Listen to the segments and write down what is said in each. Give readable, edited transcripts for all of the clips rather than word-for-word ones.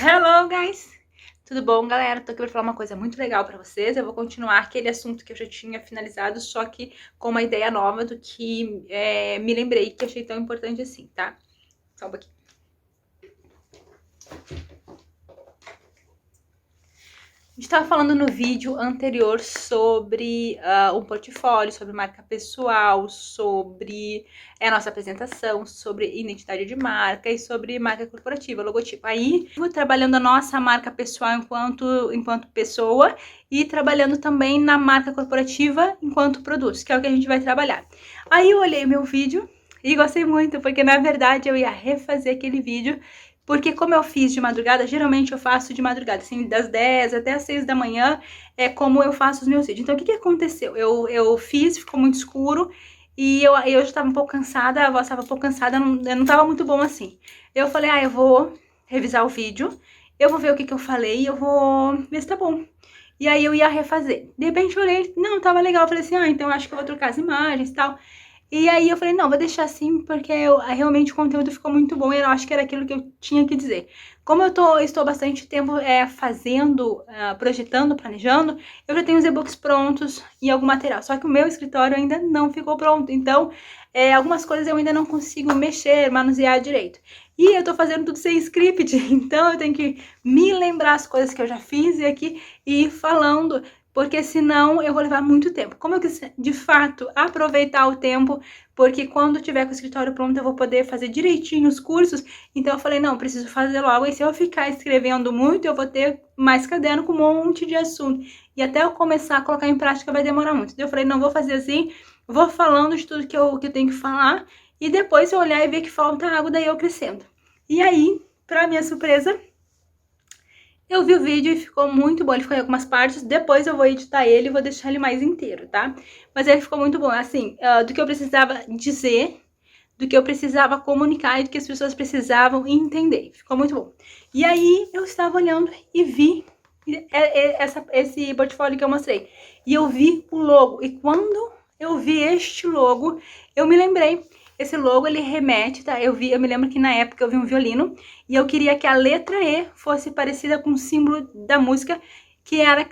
Hello, guys! Tudo bom, galera? Tô aqui pra falar uma coisa muito legal pra vocês. Eu vou continuar aquele assunto que eu já tinha finalizado, só que com uma ideia nova do que me lembrei que achei tão importante assim, tá? Só um pouquinho. A gente estava falando no vídeo anterior sobre um portfólio, sobre marca pessoal, sobre a nossa apresentação, sobre identidade de marca e sobre marca corporativa, logotipo. Aí, trabalhando a nossa marca pessoal enquanto pessoa e trabalhando também na marca corporativa enquanto produtos, que é o que a gente vai trabalhar. Aí eu olhei meu vídeo e gostei muito, porque na verdade eu ia refazer aquele vídeo. Porque como eu fiz de madrugada, geralmente eu faço de madrugada, assim, das 10 até as 6 da manhã, é como eu faço os meus vídeos. Então, o que aconteceu? Eu fiz, ficou muito escuro, e eu já estava um pouco cansada, a voz estava um pouco cansada, não estava muito bom assim. Eu falei, eu vou revisar o vídeo, eu vou ver o que eu falei e eu vou ver se tá bom. E aí eu ia refazer. De repente eu olhei, não, tava legal. Eu falei assim, então eu acho que eu vou trocar as imagens e tal. E aí eu falei, não, vou deixar assim, porque realmente o conteúdo ficou muito bom e eu acho que era aquilo que eu tinha que dizer. Como estou bastante tempo fazendo, projetando, planejando, eu já tenho os e-books prontos e algum material. Só que o meu escritório ainda não ficou pronto, então algumas coisas eu ainda não consigo mexer, manusear direito. E eu tô fazendo tudo sem script, então eu tenho que me lembrar as coisas que eu já fiz e aqui e ir falando, porque senão eu vou levar muito tempo. Como eu quis, de fato, aproveitar o tempo, porque quando tiver com o escritório pronto eu vou poder fazer direitinho os cursos, então eu falei, não, preciso fazer logo, e se eu ficar escrevendo muito, eu vou ter mais caderno com um monte de assunto, e até eu começar a colocar em prática vai demorar muito. Então eu falei, não, vou fazer assim, vou falando de tudo que eu tenho que falar, e depois eu olhar e ver que falta água, daí eu crescendo. E aí, pra minha surpresa, eu vi o vídeo e ficou muito bom, ele ficou em algumas partes, depois eu vou editar ele e vou deixar ele mais inteiro, tá? Mas ele ficou muito bom, assim, do que eu precisava dizer, do que eu precisava comunicar e do que as pessoas precisavam entender. Ficou muito bom. E aí eu estava olhando e vi esse portfólio que eu mostrei. E eu vi o logo, e quando eu vi este logo, eu me lembrei. Esse logo, ele remete, tá? Eu me lembro que na época eu vi um violino e eu queria que a letra E fosse parecida com o símbolo da música que era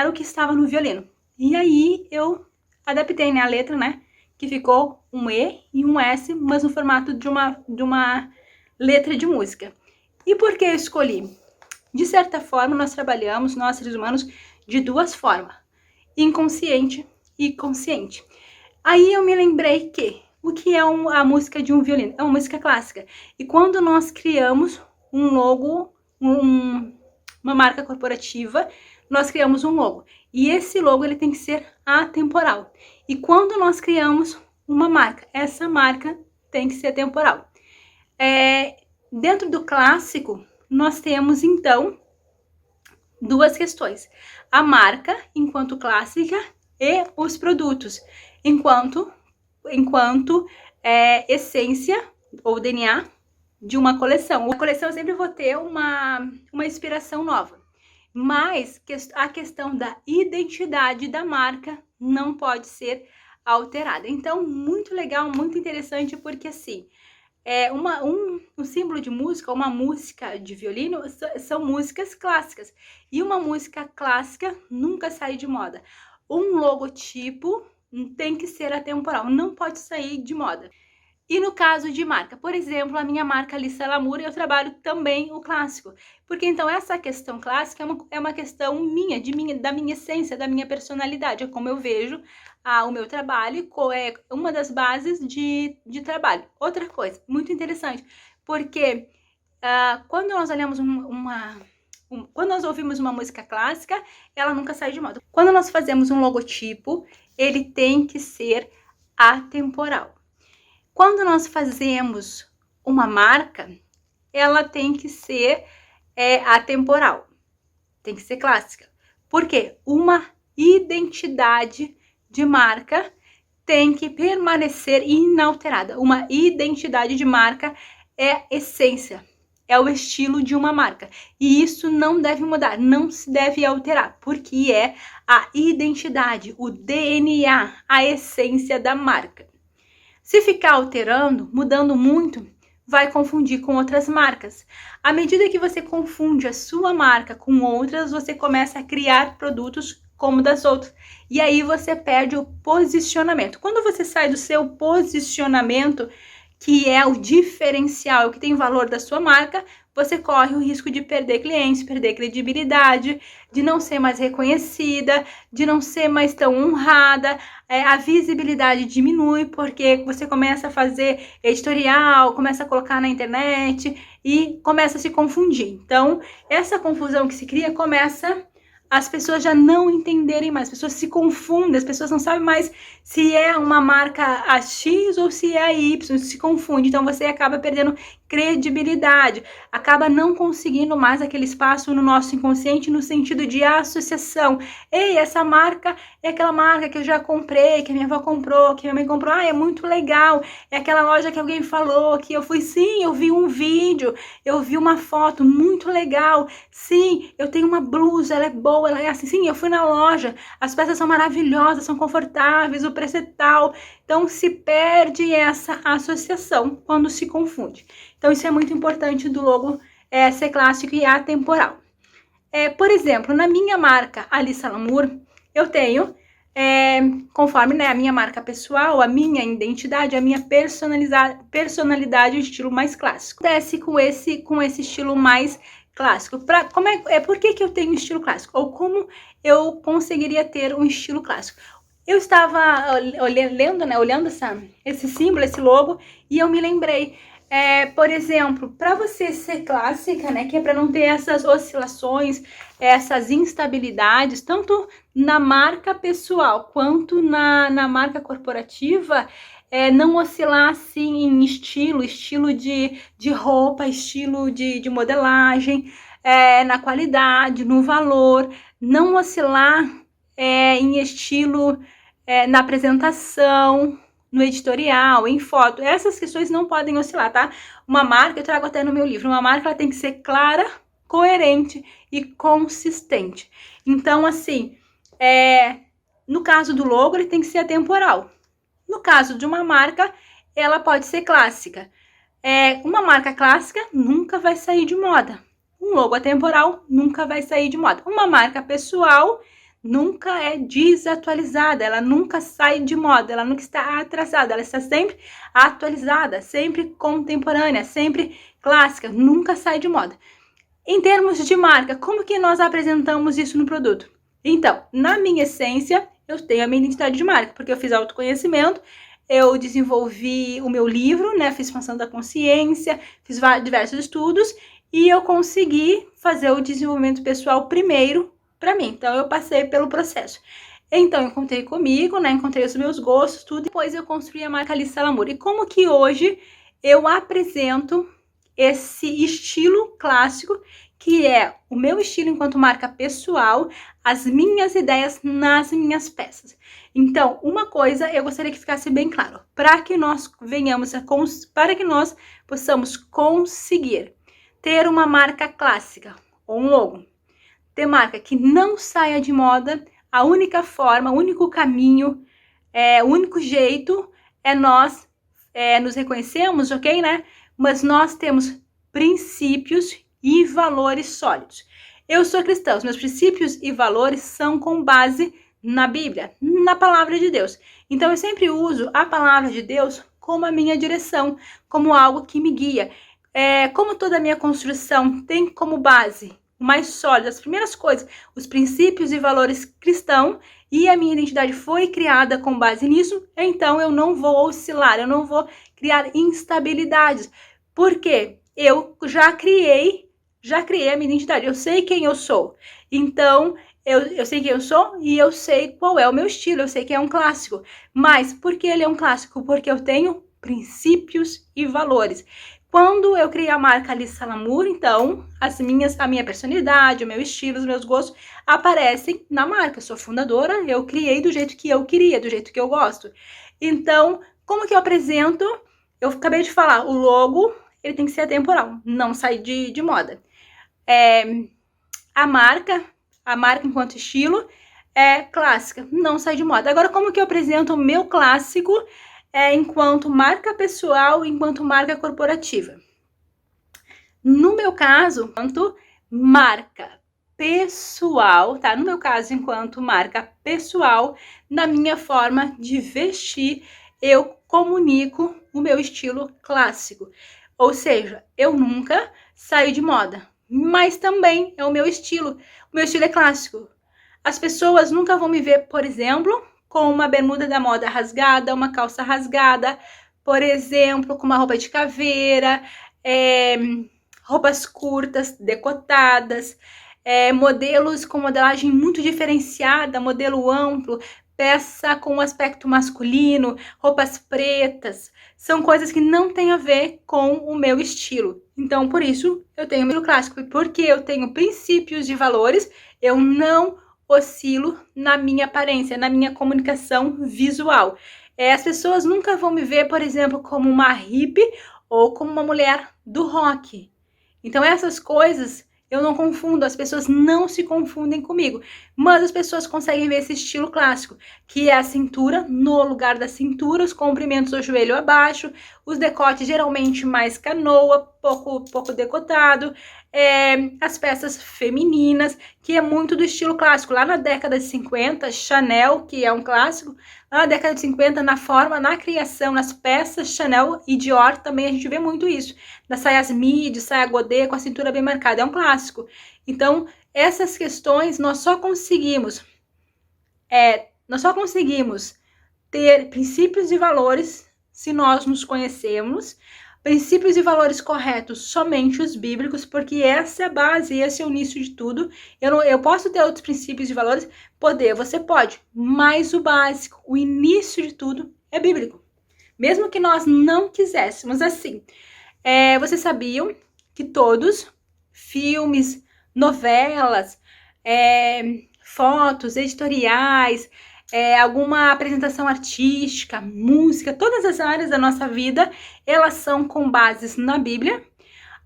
o que estava no violino. E aí eu adaptei, né, a letra, né? Que ficou um E e um S, mas no formato de uma letra de música. E por que eu escolhi? De certa forma, nós trabalhamos, nós seres humanos, de duas formas: inconsciente e consciente. Aí eu me lembrei que o que é a música de um violino? É uma música clássica. E quando nós criamos um logo, uma marca corporativa, nós criamos um logo. E esse logo ele tem que ser atemporal. E quando nós criamos uma marca, essa marca tem que ser atemporal. Dentro do clássico, nós temos então duas questões: a marca enquanto clássica e os produtos enquanto essência ou DNA de uma coleção. A coleção eu sempre vou ter uma inspiração nova, mas a questão da identidade da marca não pode ser alterada. Então, muito legal, muito interessante, porque assim, um símbolo de música, uma música de violino, são músicas clássicas. E uma música clássica nunca sai de moda. Um logotipo tem que ser atemporal, não pode sair de moda. E no caso de marca, por exemplo, a minha marca Alissa Lamour, eu trabalho também o clássico. Porque então essa questão clássica é uma questão da minha essência, da minha personalidade, é como eu vejo o meu trabalho, é uma das bases de trabalho. Outra coisa, muito interessante, porque quando nós olhamos quando nós ouvimos uma música clássica, ela nunca sai de moda. Quando nós fazemos um logotipo, ele tem que ser atemporal. Quando nós fazemos uma marca, ela tem que ser atemporal, tem que ser clássica. Por quê? Uma identidade de marca tem que permanecer inalterada. Uma identidade de marca é essência, é o estilo de uma marca. E isso não deve mudar, não se deve alterar, porque é a identidade, o DNA, a essência da marca. Se ficar alterando, mudando muito, vai confundir com outras marcas. À medida que você confunde a sua marca com outras, você começa a criar produtos como das outras. E aí você perde o posicionamento. Quando você sai do seu posicionamento, que é o diferencial, que tem valor da sua marca, você corre o risco de perder clientes, perder credibilidade, de não ser mais reconhecida, de não ser mais tão honrada, a visibilidade diminui porque você começa a fazer editorial, começa a colocar na internet e começa a se confundir. Então, essa confusão que se cria começa as pessoas já não entenderem mais, as pessoas se confundem, as pessoas não sabem mais se é uma marca a X ou se é a Y, se confunde, então você acaba perdendo credibilidade, acaba não conseguindo mais aquele espaço no nosso inconsciente no sentido de associação. Ei, essa marca é aquela marca que eu já comprei, que a minha avó comprou, que minha mãe comprou, é muito legal, é aquela loja que alguém falou, que eu fui, sim, eu vi um vídeo, eu vi uma foto, muito legal, sim, eu tenho uma blusa, ela é boa, ela é assim, sim, eu fui na loja, as peças são maravilhosas, são confortáveis, o preço é tal. Então se perde essa associação quando se confunde. Então isso é muito importante do logo ser clássico e atemporal. Por exemplo, na minha marca Alissa Lamour, eu tenho, conforme a minha marca pessoal, a minha identidade, a minha personalidade, o estilo mais clássico. Acontece com esse estilo mais clássico. Por que eu tenho estilo clássico? Ou como eu conseguiria ter um estilo clássico? Eu estava olhando esse símbolo, esse logo, e eu me lembrei, por exemplo, para você ser clássica, né, que é para não ter essas oscilações, essas instabilidades, tanto na marca pessoal quanto na marca corporativa, não oscilar assim em estilo de roupa, estilo de modelagem, na qualidade, no valor, não oscilar em estilo na apresentação, no editorial, em foto. Essas questões não podem oscilar, tá? Uma marca, eu trago até no meu livro, uma marca ela tem que ser clara, coerente e consistente. Então, assim, no caso do logo, ele tem que ser atemporal. No caso de uma marca, ela pode ser clássica. Uma marca clássica nunca vai sair de moda. Um logo atemporal nunca vai sair de moda. Uma marca pessoal nunca é desatualizada, ela nunca sai de moda, ela nunca está atrasada, ela está sempre atualizada, sempre contemporânea, sempre clássica, nunca sai de moda. Em termos de marca, como que nós apresentamos isso no produto? Então, na minha essência, eu tenho a minha identidade de marca, porque eu fiz autoconhecimento, eu desenvolvi o meu livro, né, fiz expansão da consciência, fiz diversos estudos, e eu consegui fazer o desenvolvimento pessoal primeiro para mim. Então, eu passei pelo processo. Então, eu encontrei comigo, né? Encontrei os meus gostos, tudo. Depois, eu construí a marca Alissa Lamour. E como que hoje eu apresento esse estilo clássico, que é o meu estilo enquanto marca pessoal, as minhas ideias nas minhas peças. Então, uma coisa eu gostaria que ficasse bem claro. Para que nós possamos conseguir ter uma marca clássica ou um logo, ter marca que não saia de moda, a única forma, o único caminho, o único jeito é nós nos reconhecermos, ok, né? Mas nós temos princípios e valores sólidos. Eu sou cristã, os meus princípios e valores são com base na Bíblia, na palavra de Deus. Então eu sempre uso a palavra de Deus como a minha direção, como algo que me guia. Como toda a minha construção tem como base mais sólido, as primeiras coisas, os princípios e valores cristãos, e a minha identidade foi criada com base nisso, então eu não vou oscilar, eu não vou criar instabilidades, porque eu já criei a minha identidade, eu sei quem eu sou, então eu sei quem eu sou e eu sei qual é o meu estilo, eu sei que é um clássico, mas por que ele é um clássico? Porque eu tenho princípios e valores. Quando eu criei a marca Alissa Lamour, então, a minha personalidade, o meu estilo, os meus gostos aparecem na marca. Eu sou fundadora, eu criei do jeito que eu queria, do jeito que eu gosto. Então, como que eu apresento? Eu acabei de falar, o logo, ele tem que ser atemporal, não sair de moda. A marca enquanto estilo é clássica, não sai de moda. Agora, como que eu apresento o meu clássico enquanto marca pessoal, enquanto marca corporativa? No meu caso, enquanto marca pessoal, tá? No meu caso, enquanto marca pessoal, na minha forma de vestir, eu comunico o meu estilo clássico. Ou seja, eu nunca saio de moda, mas também é o meu estilo. O meu estilo é clássico. As pessoas nunca vão me ver, por exemplo, com uma bermuda da moda rasgada, uma calça rasgada, por exemplo, com uma roupa de caveira, roupas curtas, decotadas, modelos com modelagem muito diferenciada, modelo amplo, peça com aspecto masculino, roupas pretas, são coisas que não têm a ver com o meu estilo. Então, por isso, eu tenho o meu estilo clássico, porque eu tenho princípios e valores, eu não oscilo na minha aparência, na minha comunicação visual. As pessoas nunca vão me ver, por exemplo, como uma hippie ou como uma mulher do rock. Então essas coisas eu não confundo, as pessoas não se confundem comigo, mas as pessoas conseguem ver esse estilo clássico, que é a cintura, no lugar da cintura, os comprimentos do joelho abaixo, os decotes geralmente mais canoa, pouco decotado, as peças femininas, que é muito do estilo clássico. Lá na década de 50, Chanel, que é um clássico, lá na década de 50, na forma, na criação, nas peças Chanel e Dior, também a gente vê muito isso. Das saias midi, saia godê, com a cintura bem marcada, é um clássico. Então, essas questões nós só conseguimos ter princípios e valores se nós nos conhecemos, princípios e valores corretos somente os bíblicos, porque essa é a base, esse é o início de tudo. Eu posso ter outros princípios e valores? Você pode, mas o básico, o início de tudo é bíblico. Mesmo que nós não quiséssemos assim. Vocês sabiam que todos, filmes, novelas, fotos, editoriais, alguma apresentação artística, música, todas as áreas da nossa vida, elas são com bases na Bíblia.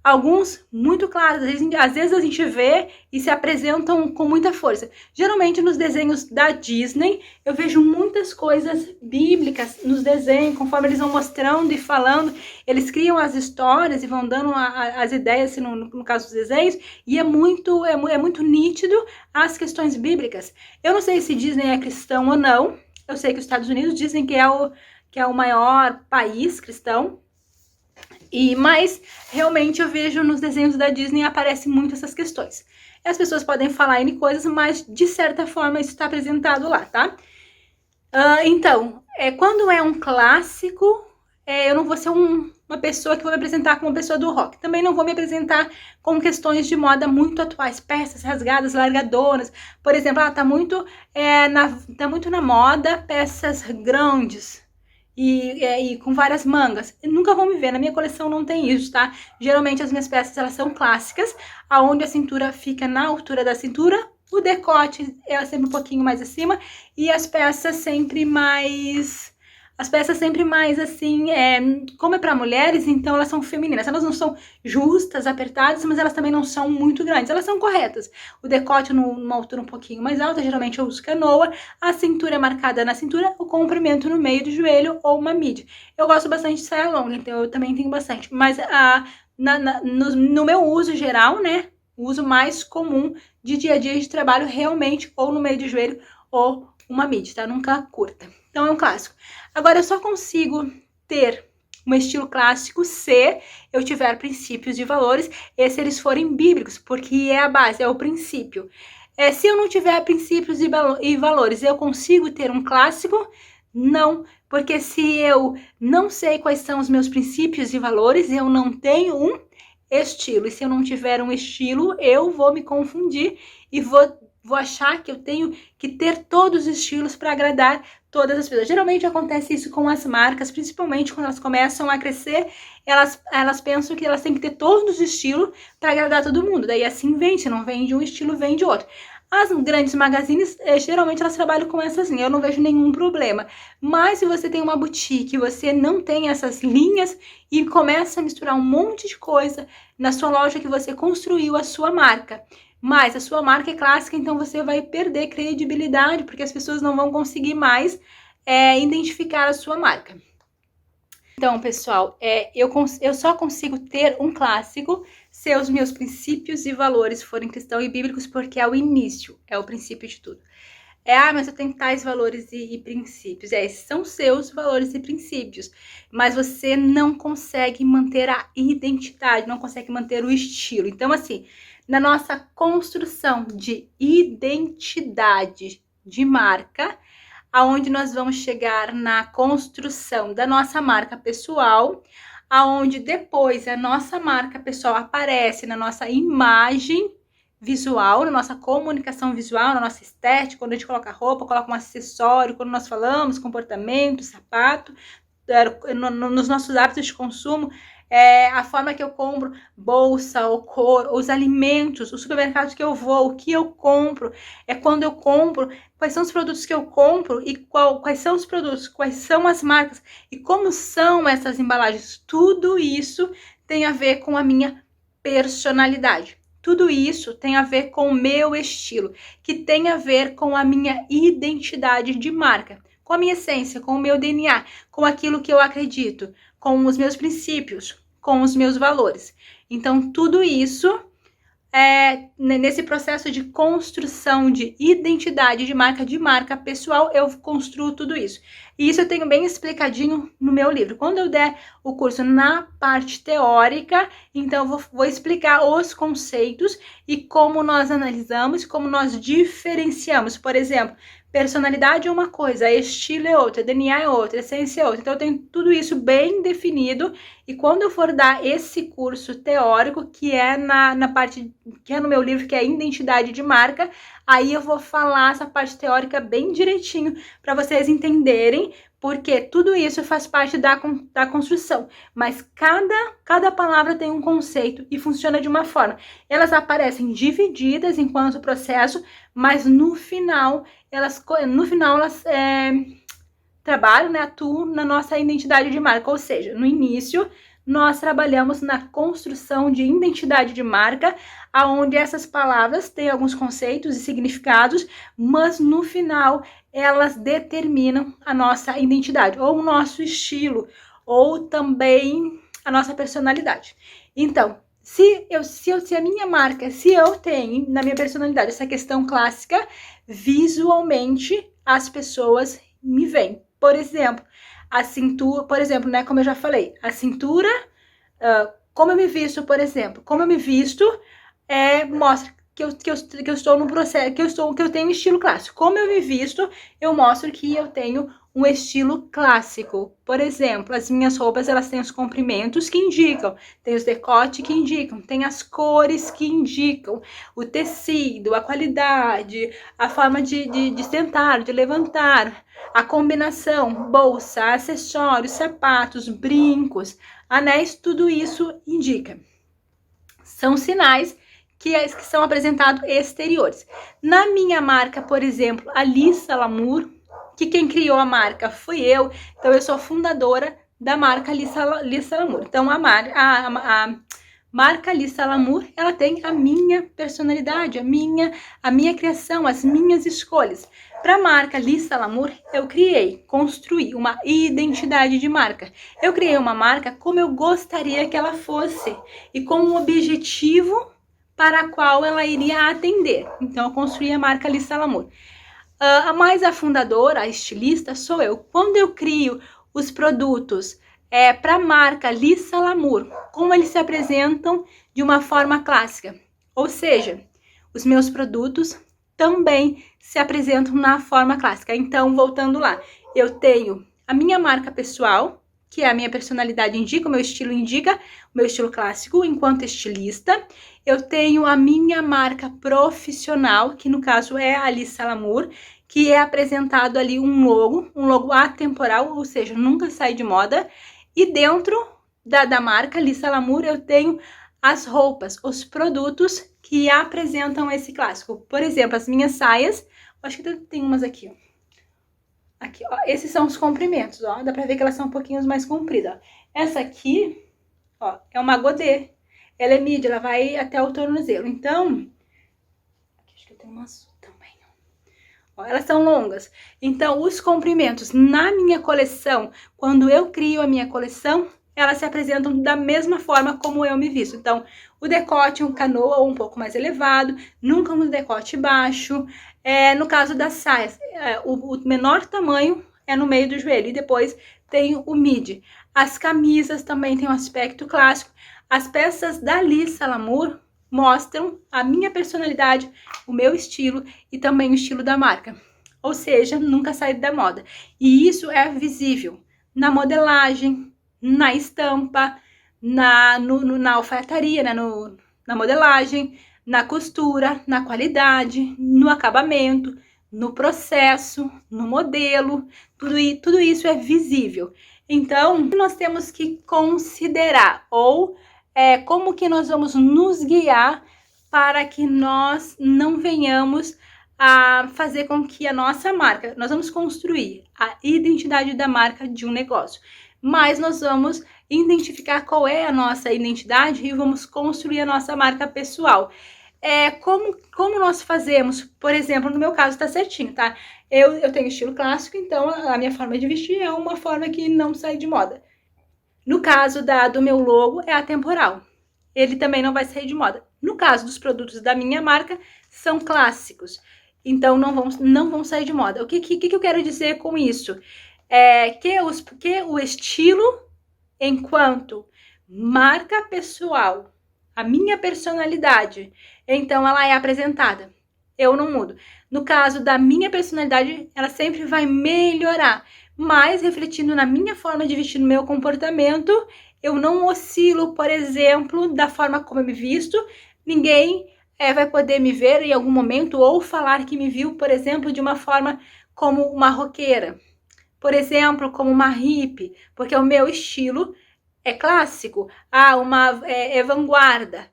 Alguns muito claros, às vezes a gente vê e se apresentam com muita força. Geralmente nos desenhos da Disney, eu vejo muitas coisas bíblicas nos desenhos, conforme eles vão mostrando e falando, eles criam as histórias e vão dando as ideias, assim, no caso dos desenhos, e é muito nítido as questões bíblicas. Eu não sei se Disney é cristão ou não, eu sei que os Estados Unidos dizem que é o maior país cristão, mas realmente eu vejo nos desenhos da Disney aparecem muito essas questões. As pessoas podem falar N coisas, mas de certa forma isso está apresentado lá, tá? Então, quando é um clássico, eu não vou ser uma pessoa que vou me apresentar como uma pessoa do rock. Também não vou me apresentar com questões de moda muito atuais, peças rasgadas, largadoras. Por exemplo, tá muito na moda peças grandes. E com várias mangas. Nunca vão me ver, na minha coleção não tem isso, tá? Geralmente as minhas peças, elas são clássicas, aonde a cintura fica na altura da cintura, o decote é sempre um pouquinho mais acima, e as peças sempre mais assim, como é para mulheres, então elas são femininas. Elas não são justas, apertadas, mas elas também não são muito grandes. Elas são corretas. O decote numa altura um pouquinho mais alta, geralmente eu uso canoa. A cintura é marcada na cintura, o comprimento no meio do joelho ou uma midi. Eu gosto bastante de saia longa, então eu também tenho bastante. Mas no meu uso geral, né, o uso mais comum de dia a dia de trabalho, realmente, ou no meio do joelho ou uma midi, tá? Nunca curta. Então é um clássico. Agora eu só consigo ter um estilo clássico se eu tiver princípios e valores e se eles forem bíblicos, porque é a base, é o princípio. Se eu não tiver princípios e valores, eu consigo ter um clássico? Não, porque se eu não sei quais são os meus princípios e valores, eu não tenho um estilo. E se eu não tiver um estilo, eu vou me confundir e vou achar que eu tenho que ter todos os estilos para agradar todas as pessoas. Geralmente acontece isso com as marcas, principalmente quando elas começam a crescer, elas pensam que elas têm que ter todos os estilos para agradar todo mundo. Daí assim vende, se não vende um estilo, vende outro. As grandes magazines, geralmente elas trabalham com essas linhas, eu não vejo nenhum problema. Mas se você tem uma boutique, você não tem essas linhas e começa a misturar um monte de coisa na sua loja que você construiu a sua marca, mas a sua marca é clássica, então você vai perder credibilidade, porque as pessoas não vão conseguir mais identificar a sua marca. Então, pessoal, eu só consigo ter um clássico se os meus princípios e valores forem cristãos e bíblicos, porque é o início, é o princípio de tudo. Mas eu tenho tais valores e princípios. Esses são seus valores e princípios. Mas você não consegue manter a identidade, não consegue manter o estilo. Então, assim, na nossa construção de identidade de marca, aonde nós vamos chegar na construção da nossa marca pessoal, aonde depois a nossa marca pessoal aparece na nossa imagem visual, na nossa comunicação visual, na nossa estética, quando a gente coloca roupa, coloca um acessório, quando nós falamos, comportamento, sapato, nos nossos hábitos de consumo, a forma que eu compro bolsa, ou cor, os alimentos, os supermercados que eu vou, o que eu compro, quando eu compro, quais são os produtos que eu compro e quais são os produtos, quais são as marcas e como são essas embalagens. Tudo isso tem a ver com a minha personalidade. Tudo isso tem a ver com o meu estilo, que tem a ver com a minha identidade de marca, com a minha essência, com o meu DNA, com aquilo que eu acredito, com os meus princípios, com os meus valores. Então, tudo isso nesse processo de construção de identidade de marca pessoal, eu construo tudo isso. E isso eu tenho bem explicadinho no meu livro. Quando eu der o curso na parte teórica, então eu vou explicar os conceitos e como nós analisamos, como nós diferenciamos. Por exemplo, personalidade é uma coisa, estilo é outra, DNA é outra, essência é outra. Então eu tenho tudo isso bem definido e quando eu for dar esse curso teórico, que é na parte, que é no meu livro, que é identidade de marca, aí eu vou falar essa parte teórica bem direitinho para vocês entenderem, porque tudo isso faz parte da construção, mas cada palavra tem um conceito e funciona de uma forma. Elas aparecem divididas enquanto processo, mas no final elas trabalham, né, atuam na nossa identidade de marca, ou seja, no início nós trabalhamos na construção de identidade de marca, aonde essas palavras têm alguns conceitos e significados, mas no final elas determinam a nossa identidade, ou o nosso estilo, ou também a nossa personalidade. Então, se a minha marca, se eu tenho na minha personalidade essa questão clássica, visualmente as pessoas me veem. Por exemplo, a cintura, por exemplo, né, como eu já falei, a cintura, como eu me visto, por exemplo, como eu me visto mostra que eu estou no processo, que eu tenho um estilo clássico. Como eu me visto, eu mostro que eu tenho um estilo clássico. Por exemplo, as minhas roupas, elas têm os comprimentos que indicam, tem os decotes que indicam, tem as cores que indicam, o tecido, a qualidade, a forma de sentar, de levantar, a combinação, bolsa, acessórios, sapatos, brincos, anéis, tudo isso indica. São sinais que são apresentados exteriores. Na minha marca, por exemplo, a Lissa Lamour, que quem criou a marca fui eu, então eu sou fundadora da marca Lissa Lamour. Então a marca Lissa Lamour, ela tem a minha personalidade, a minha criação, as minhas escolhas. Para a marca Lissa Lamour, eu construí uma identidade de marca. Eu criei uma marca como eu gostaria que ela fosse e com um objetivo para a qual ela iria atender. Então, eu construí a marca Lissa Lamour. Mas a fundadora, a estilista, sou eu. Quando eu crio os produtos para a marca Lissa Lamour, como eles se apresentam de uma forma clássica. Ou seja, os meus produtos também se apresentam na forma clássica. Então, voltando lá, eu tenho a minha marca pessoal, que é a minha personalidade indica, o meu estilo indica, o meu estilo clássico enquanto estilista. Eu tenho a minha marca profissional, que no caso é a Lissa Lamour, que é apresentado ali um logo atemporal, ou seja, nunca sai de moda. E dentro da marca Lissa Lamour eu tenho as roupas, os produtos que apresentam esse clássico. Por exemplo, as minhas saias, acho que tem umas aqui, ó. Aqui, ó, esses são os comprimentos, ó, dá pra ver que elas são um pouquinho mais compridas, ó. Essa aqui, ó, é uma godê, ela é midi, ela vai até o tornozelo, então, aqui acho que eu tenho umas também, ó, elas são longas. Então, os comprimentos na minha coleção, quando eu crio a minha coleção, elas se apresentam da mesma forma como eu me visto. Então, o decote, um canoa ou um pouco mais elevado, nunca um decote baixo. No caso das saias, o menor tamanho é no meio do joelho e depois tem o midi. As camisas também têm um aspecto clássico. As peças da Lisa Lamour mostram a minha personalidade, o meu estilo e também o estilo da marca. Ou seja, nunca saí da moda. E isso é visível na modelagem, na estampa, na alfaiataria, né? Na modelagem, na costura, na qualidade, no acabamento, no processo, no modelo. Tudo isso é visível. Então, nós temos que considerar ou como que nós vamos nos guiar para que nós não venhamos a fazer com que a nossa marca, nós vamos construir a identidade da marca de um negócio, mas nós vamos identificar qual é a nossa identidade e vamos construir a nossa marca pessoal. Como nós fazemos, por exemplo, no meu caso tá certinho, tá? Eu tenho estilo clássico, então a minha forma de vestir é uma forma que não sai de moda. No caso do meu logo, é atemporal. Ele também não vai sair de moda. No caso dos produtos da minha marca, são clássicos. Então, não vão sair de moda. O que eu quero dizer com isso? Que o estilo, enquanto marca pessoal, a minha personalidade, então ela é apresentada. Eu não mudo. No caso da minha personalidade, ela sempre vai melhorar. Mas, refletindo na minha forma de vestir, no meu comportamento, eu não oscilo, por exemplo, da forma como eu me visto. Ninguém vai poder me ver em algum momento ou falar que me viu, por exemplo, de uma forma como uma roqueira. Por exemplo, como uma hippie, porque o meu estilo é clássico. É vanguarda.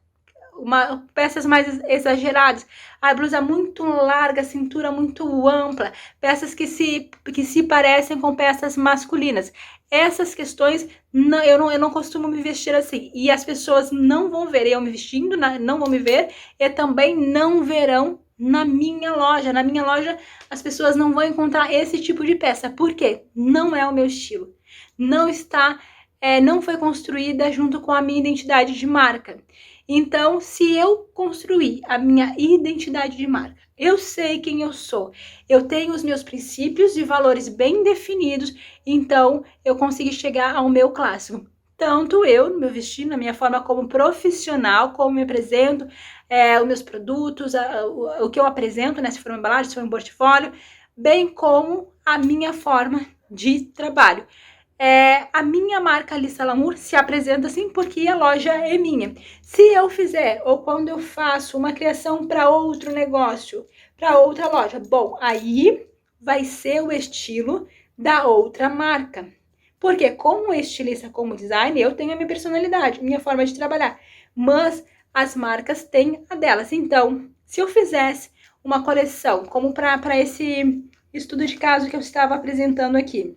Peças mais exageradas, a blusa muito larga, cintura muito ampla, peças que se parecem com peças masculinas. Essas questões, eu não costumo me vestir assim, e as pessoas não vão ver eu me vestindo, não vão me ver, e também não verão na minha loja. Na minha loja, as pessoas não vão encontrar esse tipo de peça, porque não é o meu estilo, não foi construída junto com a minha identidade de marca. Então, se eu construir a minha identidade de marca, eu sei quem eu sou, eu tenho os meus princípios e valores bem definidos, então eu consegui chegar ao meu clássico. Tanto eu, no meu vestido, na minha forma como profissional, como me apresento, os meus produtos, o que eu apresento, né, se for uma embalagem, se for um portfólio, bem como a minha forma de trabalho. A minha marca Lisa Lamour se apresenta assim porque a loja é minha. Se eu fizer, ou quando eu faço uma criação para outro negócio, para outra loja, bom, aí vai ser o estilo da outra marca. Porque como estilista, como designer, eu tenho a minha personalidade, minha forma de trabalhar. Mas as marcas têm a delas. Então, se eu fizesse uma coleção, como para esse estudo de caso que eu estava apresentando aqui,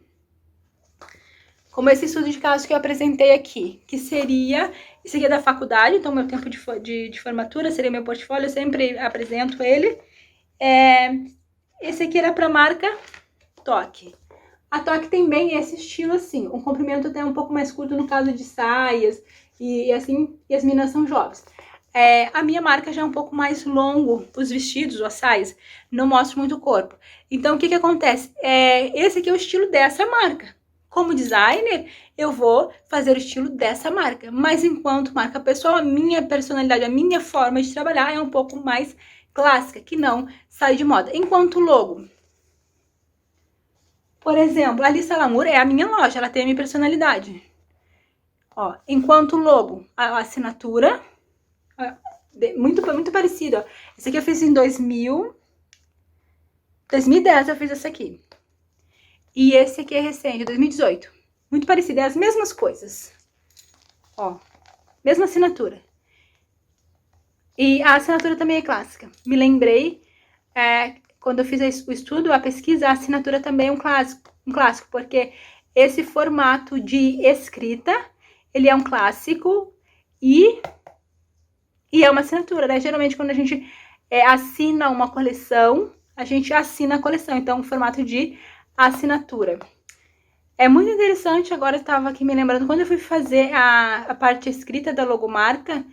como esse estudo de caso que eu apresentei aqui, que seria, esse aqui é da faculdade, então meu tempo de formatura seria meu portfólio, eu sempre apresento ele. Esse aqui era para a marca Toque. A Toque tem bem esse estilo assim, um comprimento até um pouco mais curto no caso de saias, e assim, e as meninas são jovens. A minha marca já é um pouco mais longo, os vestidos, as saias, não mostram muito o corpo. Então, o que acontece? Esse aqui é o estilo dessa marca. Como designer, eu vou fazer o estilo dessa marca. Mas enquanto marca pessoal, a minha personalidade, a minha forma de trabalhar é um pouco mais clássica, que não sai de moda. Enquanto logo, por exemplo, a Lisa Lamour é a minha loja, ela tem a minha personalidade. Ó, enquanto logo, a assinatura, muito parecido. Ó. Esse aqui eu fiz em 2010 eu fiz essa aqui. E esse aqui é recente, 2018. Muito parecido, é as mesmas coisas. Ó, mesma assinatura. E a assinatura também é clássica. Me lembrei, quando eu fiz o estudo, a pesquisa, a assinatura também é um clássico, porque esse formato de escrita, ele é um clássico e é uma assinatura, né? Geralmente, quando a gente assina uma coleção, a gente assina a coleção. Então, o formato de assinatura. É muito interessante, agora eu estava aqui me lembrando, quando eu fui fazer a parte escrita da logomarca,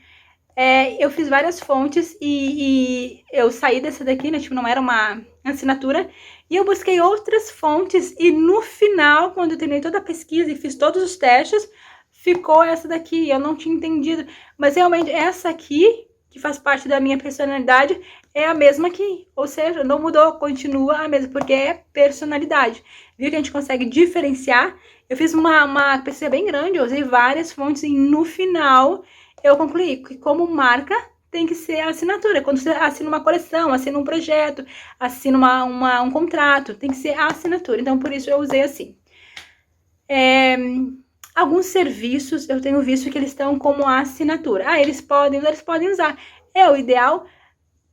eu fiz várias fontes e eu saí dessa daqui, né, tipo, não era uma assinatura, e eu busquei outras fontes e no final, quando eu terminei toda a pesquisa e fiz todos os testes, ficou essa daqui, eu não tinha entendido, mas realmente essa aqui, que faz parte da minha personalidade, é a mesma aqui, ou seja, não mudou, continua a mesma, porque é personalidade. Viu que a gente consegue diferenciar? Eu fiz uma pesquisa bem grande, eu usei várias fontes e no final eu concluí que como marca tem que ser a assinatura. Quando você assina uma coleção, assina um projeto, assina um contrato, tem que ser a assinatura. Então, por isso eu usei assim. Alguns serviços eu tenho visto que eles estão como assinatura. Eles podem usar. O ideal.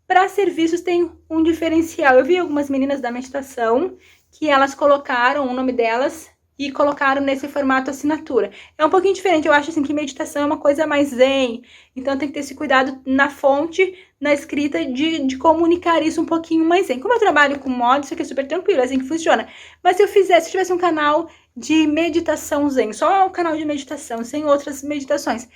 Para serviços tem um diferencial. Eu vi algumas meninas da meditação que elas colocaram o nome delas e colocaram nesse formato assinatura. É um pouquinho diferente, eu acho assim que meditação é uma coisa mais zen, então tem que ter esse cuidado na fonte, na escrita, de comunicar isso um pouquinho mais zen. Como eu trabalho com moda, isso aqui é super tranquilo, é assim que funciona. Mas se eu tivesse um canal de meditação zen, só o canal de meditação, sem outras meditações,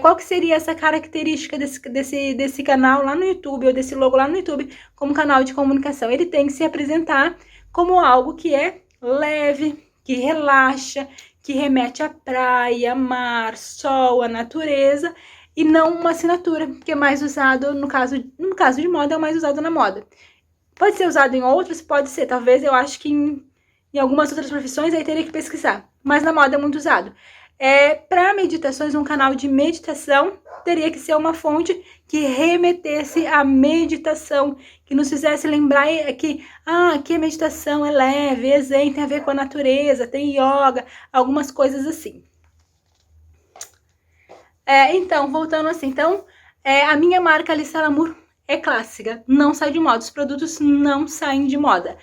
qual que seria essa característica desse canal lá no YouTube, ou desse logo lá no YouTube, como canal de comunicação? Ele tem que se apresentar como algo que é leve, que relaxa, que remete à praia, mar, sol, à natureza, e não uma assinatura, que é mais usado, no caso de moda, é o mais usado na moda. Pode ser usado em outras, pode ser, talvez, eu acho que em algumas outras profissões aí teria que pesquisar, mas na moda é muito usado. Para meditações, um canal de meditação teria que ser uma fonte que remetesse à meditação, que nos fizesse lembrar que a meditação é leve, é zen, tem a ver com a natureza, tem yoga, algumas coisas assim. Então, voltando assim, a minha marca Alissa Lamour é clássica, não sai de moda, os produtos não saem de moda.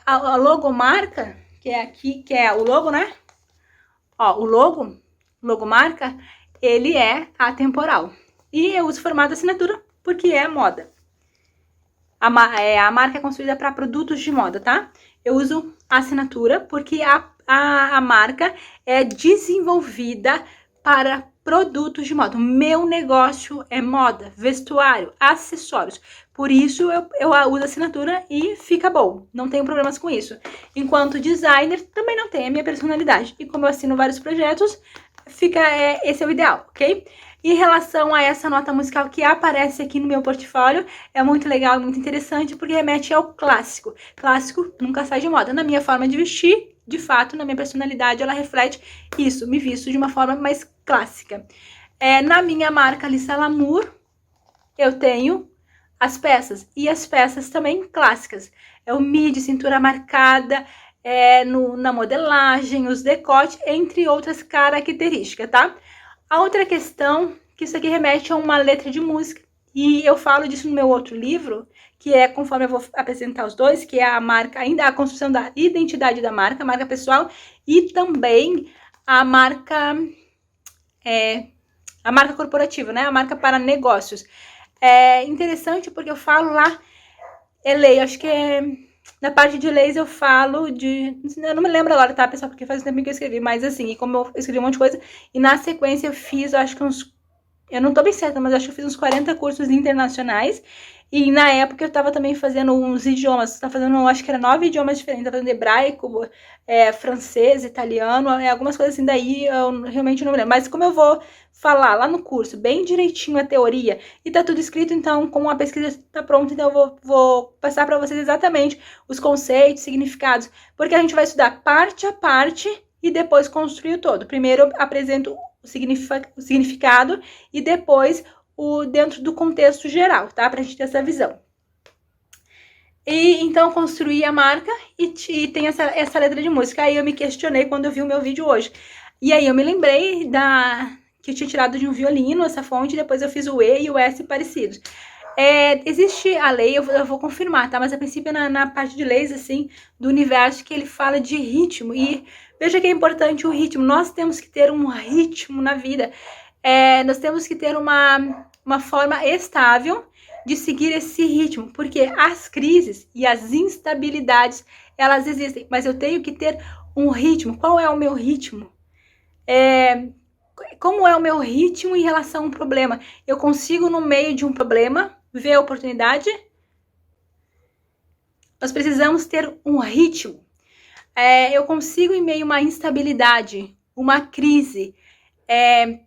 A logomarca, que é aqui, que é o logo, né? O logomarca, ele é atemporal. E eu uso formato assinatura porque é moda. A marca é construída para produtos de moda, tá? Eu uso assinatura porque a marca é desenvolvida para produtos de moda. O meu negócio é moda, vestuário, acessórios. Por isso eu uso assinatura e fica bom. Não tenho problemas com isso. Enquanto designer, também não tem a minha personalidade. E como eu assino vários projetos, esse é o ideal, ok? Em relação a essa nota musical que aparece aqui no meu portfólio, é muito legal, muito interessante, porque remete ao clássico. Clássico nunca sai de moda. Na minha forma de vestir, de fato, na minha personalidade, ela reflete isso. Me visto de uma forma mais clássica. Na minha marca Alissa Lamour, eu tenho as peças. E as peças também clássicas. É o midi, cintura marcada, na modelagem, os decotes, entre outras características, tá? A outra questão, que isso aqui remete a uma letra de música, e eu falo disso no meu outro livro, que é conforme eu vou apresentar os dois, que é a marca, ainda a construção da identidade da marca, a marca pessoal, e também a marca corporativa, né? A marca para negócios. É interessante porque eu falo lá, lei, acho que na parte de leis eu falo eu não me lembro agora, tá, pessoal, porque faz um tempo que eu escrevi, mas assim, e como eu escrevi um monte de coisa, e na sequência eu fiz, eu acho que eu não tô bem certa, mas acho que eu fiz uns 40 cursos internacionais, e na época eu tava também fazendo uns idiomas, tava fazendo, acho que era 9 idiomas diferentes, tava fazendo hebraico, francês, italiano, algumas coisas assim, daí eu realmente não me lembro, mas como eu vou falar lá no curso, bem direitinho a teoria, e tá tudo escrito, então, como a pesquisa tá pronta, então eu vou passar para vocês exatamente os conceitos, significados, porque a gente vai estudar parte a parte e depois construir o todo. Primeiro eu apresento o significado e depois dentro do contexto geral, tá? Pra gente ter essa visão. E então construí a marca e tem essa letra de música. Aí eu me questionei quando eu vi o meu vídeo hoje. E aí eu me lembrei que eu tinha tirado de um violino essa fonte, depois eu fiz o E e o S parecidos. Existe a lei, eu vou confirmar, tá? Mas a princípio na parte de leis, assim, do universo, que ele fala de ritmo. E veja que é importante o ritmo. Nós temos que ter um ritmo na vida. Nós temos que ter uma forma estável de seguir esse ritmo, porque as crises e as instabilidades, elas existem, mas eu tenho que ter um ritmo. Qual é o meu ritmo? Como é o meu ritmo em relação a um problema? Eu consigo, no meio de um problema, ver a oportunidade? Nós precisamos ter um ritmo. Eu consigo, em meio a uma instabilidade, uma crise,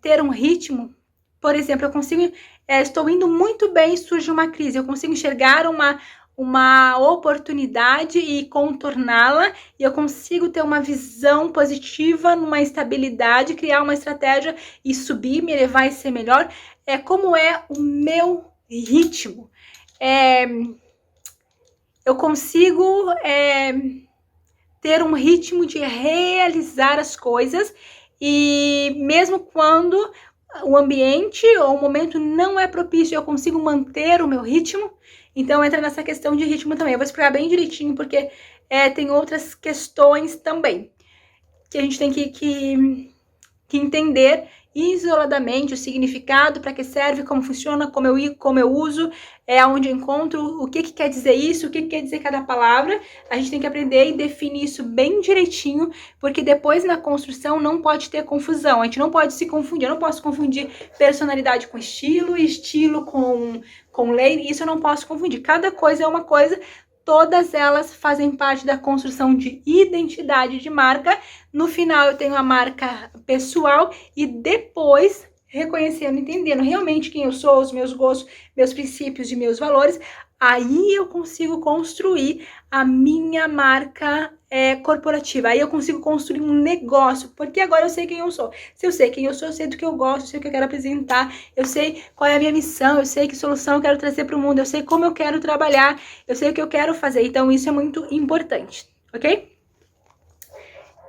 ter um ritmo? Por exemplo, eu consigo, estou indo muito bem e surge uma crise, eu consigo enxergar uma oportunidade e contorná-la, e eu consigo ter uma visão positiva numa instabilidade, criar uma estratégia e subir, me elevar e ser melhor. Como é o meu ritmo? Eu consigo ter um ritmo de realizar as coisas, e mesmo quando o ambiente ou o momento não é propício, eu consigo manter o meu ritmo. Então entra nessa questão de ritmo também. Eu vou explicar bem direitinho, porque tem outras questões também que a gente tem que entender isoladamente o significado, para que serve, como funciona, como eu uso, onde eu encontro, o que quer dizer isso, o que quer dizer cada palavra. A gente tem que aprender e definir isso bem direitinho, porque depois na construção não pode ter confusão, a gente não pode se confundir. Eu não posso confundir personalidade com estilo, estilo com lei, isso eu não posso confundir. Cada coisa é uma coisa. Todas elas fazem parte da construção de identidade de marca. No final eu tenho a marca pessoal, e depois, reconhecendo, entendendo realmente quem eu sou, os meus gostos, meus princípios e meus valores, aí eu consigo construir a minha marca corporativa. Aí eu consigo construir um negócio, porque agora eu sei quem eu sou. Se eu sei quem eu sou, eu sei do que eu gosto, eu sei o que eu quero apresentar, eu sei qual é a minha missão, eu sei que solução eu quero trazer para o mundo, eu sei como eu quero trabalhar, eu sei o que eu quero fazer. Então isso é muito importante, ok?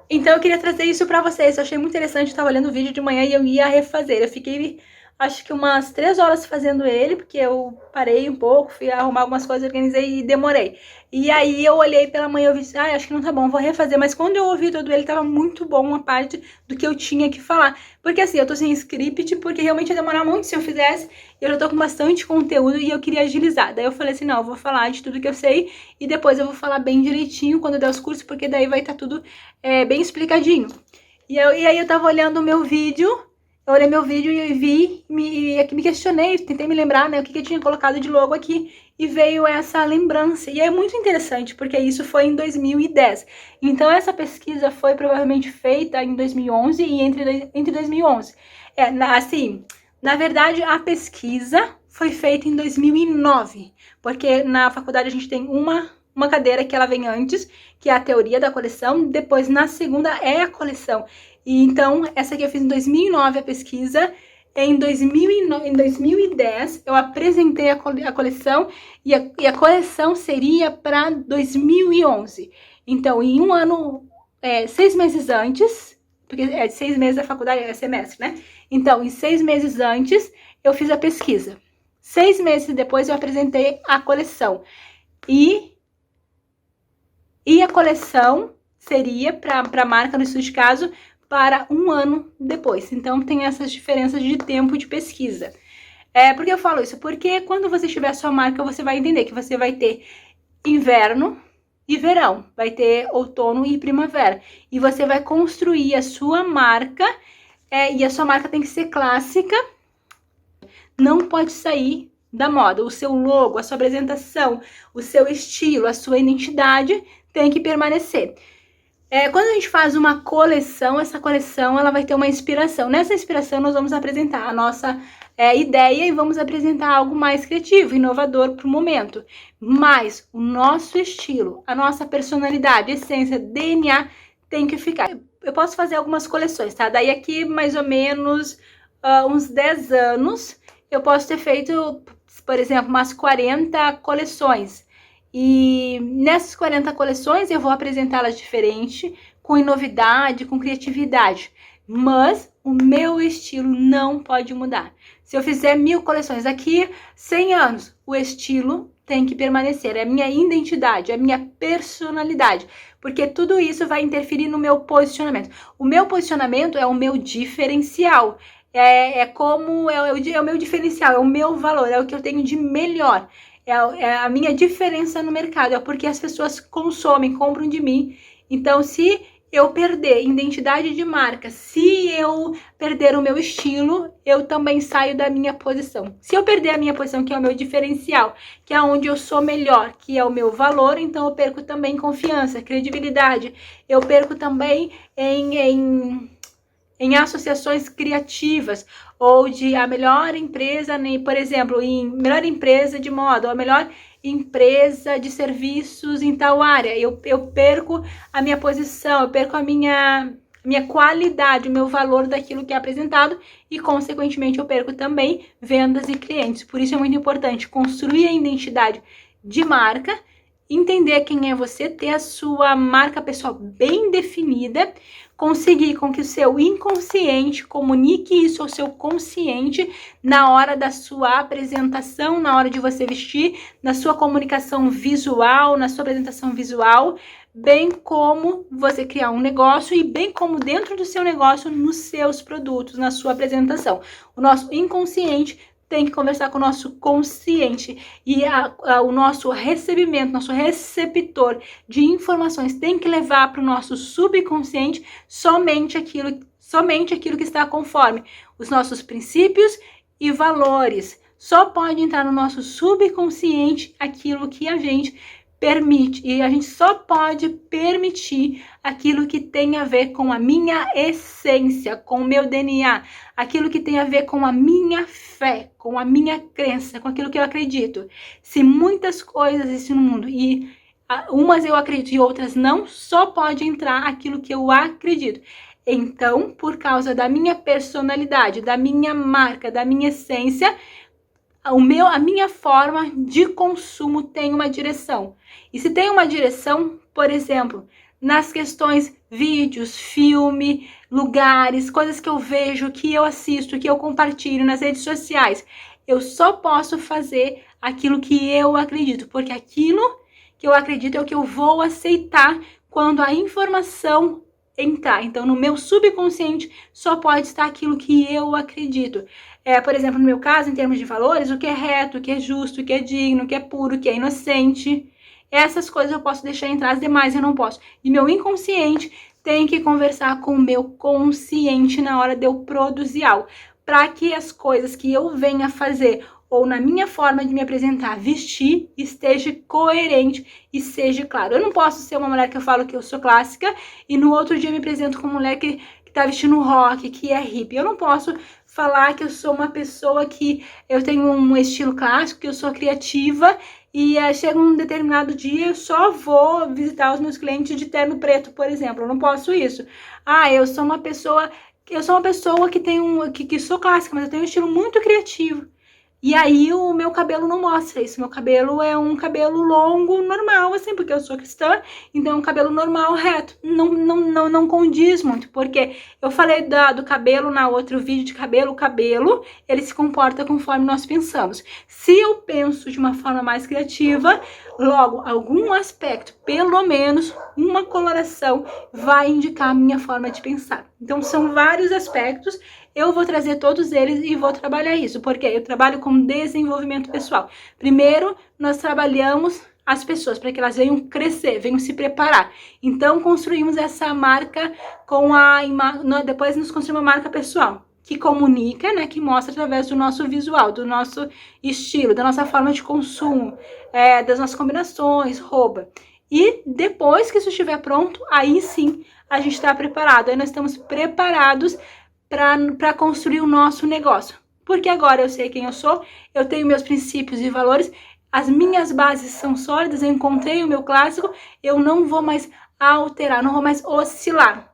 Então eu queria trazer isso para vocês. Eu achei muito interessante, eu estava olhando o vídeo de manhã e eu ia refazer. Eu fiquei, acho que umas 3 horas fazendo ele, porque eu parei um pouco, fui arrumar algumas coisas, organizei e demorei. E aí eu olhei pela manhã e vi, acho que não tá bom, vou refazer. Mas quando eu ouvi todo ele, tava muito bom uma parte do que eu tinha que falar. Porque assim, eu tô sem script, porque realmente ia demorar muito se eu fizesse. E eu já tô com bastante conteúdo e eu queria agilizar. Daí eu falei assim, não, eu vou falar de tudo que eu sei e depois eu vou falar bem direitinho quando eu der os cursos, porque daí vai estar tudo bem explicadinho. E aí eu tava olhando o meu vídeo. Eu olhei meu vídeo e vi, me questionei, tentei me lembrar, né, o que eu tinha colocado de logo aqui, e veio essa lembrança. E é muito interessante, porque isso foi em 2010. Então essa pesquisa foi provavelmente feita em 2011 e entre 2011. Assim, na verdade a pesquisa foi feita em 2009, porque na faculdade a gente tem uma cadeira que ela vem antes, que é a teoria da coleção, depois na segunda é a coleção. E então, essa aqui eu fiz em 2009 a pesquisa, em 2010 eu apresentei a coleção, e a coleção seria para 2011. Então, em um ano, 6 meses antes, porque 6 meses da faculdade é semestre, né? Então, em 6 meses antes, eu fiz a pesquisa. 6 meses depois eu apresentei a coleção. E a coleção seria para a marca no estudo de caso para um ano depois. Então tem essas diferenças de tempo de pesquisa. Por que eu falo isso? Porque quando você tiver a sua marca, você vai entender que você vai ter inverno e verão, vai ter outono e primavera, e você vai construir a sua marca, e a sua marca tem que ser clássica, não pode sair da moda. O seu logo, a sua apresentação, o seu estilo, a sua identidade tem que permanecer. Quando a gente faz uma coleção, essa coleção ela vai ter uma inspiração. Nessa inspiração nós vamos apresentar a nossa ideia e vamos apresentar algo mais criativo, inovador para o momento. Mas o nosso estilo, a nossa personalidade, essência, DNA tem que ficar. Eu posso fazer algumas coleções, tá? Daí aqui mais ou menos uns 10 anos eu posso ter feito, por exemplo, umas 40 coleções. E nessas 40 coleções eu vou apresentá-las diferente, com novidade, com criatividade. Mas o meu estilo não pode mudar. Se eu fizer 1000 coleções daqui 100 anos, o estilo tem que permanecer. É a minha identidade, é a minha personalidade. Porque tudo isso vai interferir no meu posicionamento. O meu posicionamento é o meu diferencial. É o meu diferencial, é o meu valor, é o que eu tenho de melhor. É a minha diferença no mercado, é porque as pessoas consomem, compram de mim. Então, se eu perder identidade de marca, se eu perder o meu estilo, eu também saio da minha posição. Se eu perder a minha posição, que é o meu diferencial, que é onde eu sou melhor, que é o meu valor, então eu perco também confiança, credibilidade. Eu perco também em associações criativas, ou de a melhor empresa, por exemplo, em melhor empresa de moda, ou a melhor empresa de serviços em tal área. Eu perco a minha posição, eu perco a minha qualidade, o meu valor daquilo que é apresentado e, consequentemente, eu perco também vendas e clientes. Por isso é muito importante construir a identidade de marca, entender quem é você, ter a sua marca pessoal bem definida, conseguir com que o seu inconsciente comunique isso ao seu consciente na hora da sua apresentação, na hora de você vestir, na sua comunicação visual, na sua apresentação visual, bem como você criar um negócio e bem como dentro do seu negócio, nos seus produtos, na sua apresentação. O nosso inconsciente tem que conversar com o nosso consciente e o nosso recebimento, nosso receptor de informações tem que levar para o nosso subconsciente somente aquilo que está conforme os nossos princípios e valores. Só pode entrar no nosso subconsciente aquilo que a gente permite, e a gente só pode permitir aquilo que tem a ver com a minha essência, com o meu DNA, aquilo que tem a ver com a minha fé, com a minha crença, com aquilo que eu acredito. Se muitas coisas existem no mundo e umas eu acredito e outras não, só pode entrar aquilo que eu acredito. Então, por causa da minha personalidade, da minha marca, da minha essência, a minha forma de consumo tem uma direção. E se tem uma direção, por exemplo, nas questões vídeos, filme, lugares, coisas que eu vejo, que eu assisto, que eu compartilho nas redes sociais, eu só posso fazer aquilo que eu acredito, porque aquilo que eu acredito é o que eu vou aceitar quando a informação entrar. Então, no meu subconsciente só pode estar aquilo que eu acredito. Por exemplo, no meu caso, em termos de valores, o que é reto, o que é justo, o que é digno, o que é puro, o que é inocente. Essas coisas eu posso deixar entrar, as demais eu não posso. E meu inconsciente tem que conversar com o meu consciente na hora de eu produzir algo, para que as coisas que eu venha fazer ou na minha forma de me apresentar, vestir, esteja coerente e seja claro. Eu não posso ser uma mulher que eu falo que eu sou clássica e no outro dia me apresento como mulher que tá vestindo rock, que é hippie. Eu não posso falar que eu sou uma pessoa que eu tenho um estilo clássico, que eu sou criativa e chega um determinado dia eu só vou visitar os meus clientes de terno preto, por exemplo. Eu não posso isso. Eu sou uma pessoa que tem que sou clássica, mas eu tenho um estilo muito criativo. E aí o meu cabelo não mostra isso. Meu cabelo é um cabelo longo, normal, assim, porque eu sou cristã, então é um cabelo normal, reto. Não condiz muito, porque eu falei do cabelo na outro vídeo de cabelo. O cabelo, ele se comporta conforme nós pensamos. Se eu penso de uma forma mais criativa, logo, algum aspecto, pelo menos uma coloração, vai indicar a minha forma de pensar. Então, são vários aspectos. Eu vou trazer todos eles e vou trabalhar isso, porque eu trabalho com desenvolvimento pessoal. Primeiro, nós trabalhamos as pessoas para que elas venham crescer, venham se preparar. Então, construímos essa marca depois nos construímos uma marca pessoal, que comunica, né, que mostra através do nosso visual, do nosso estilo, da nossa forma de consumo, das nossas combinações, roupa. E depois que isso estiver pronto, aí sim a gente está preparado. Aí nós estamos preparados para construir o nosso negócio. Porque agora eu sei quem eu sou, eu tenho meus princípios e valores, as minhas bases são sólidas, eu encontrei o meu clássico, eu não vou mais alterar, não vou mais oscilar.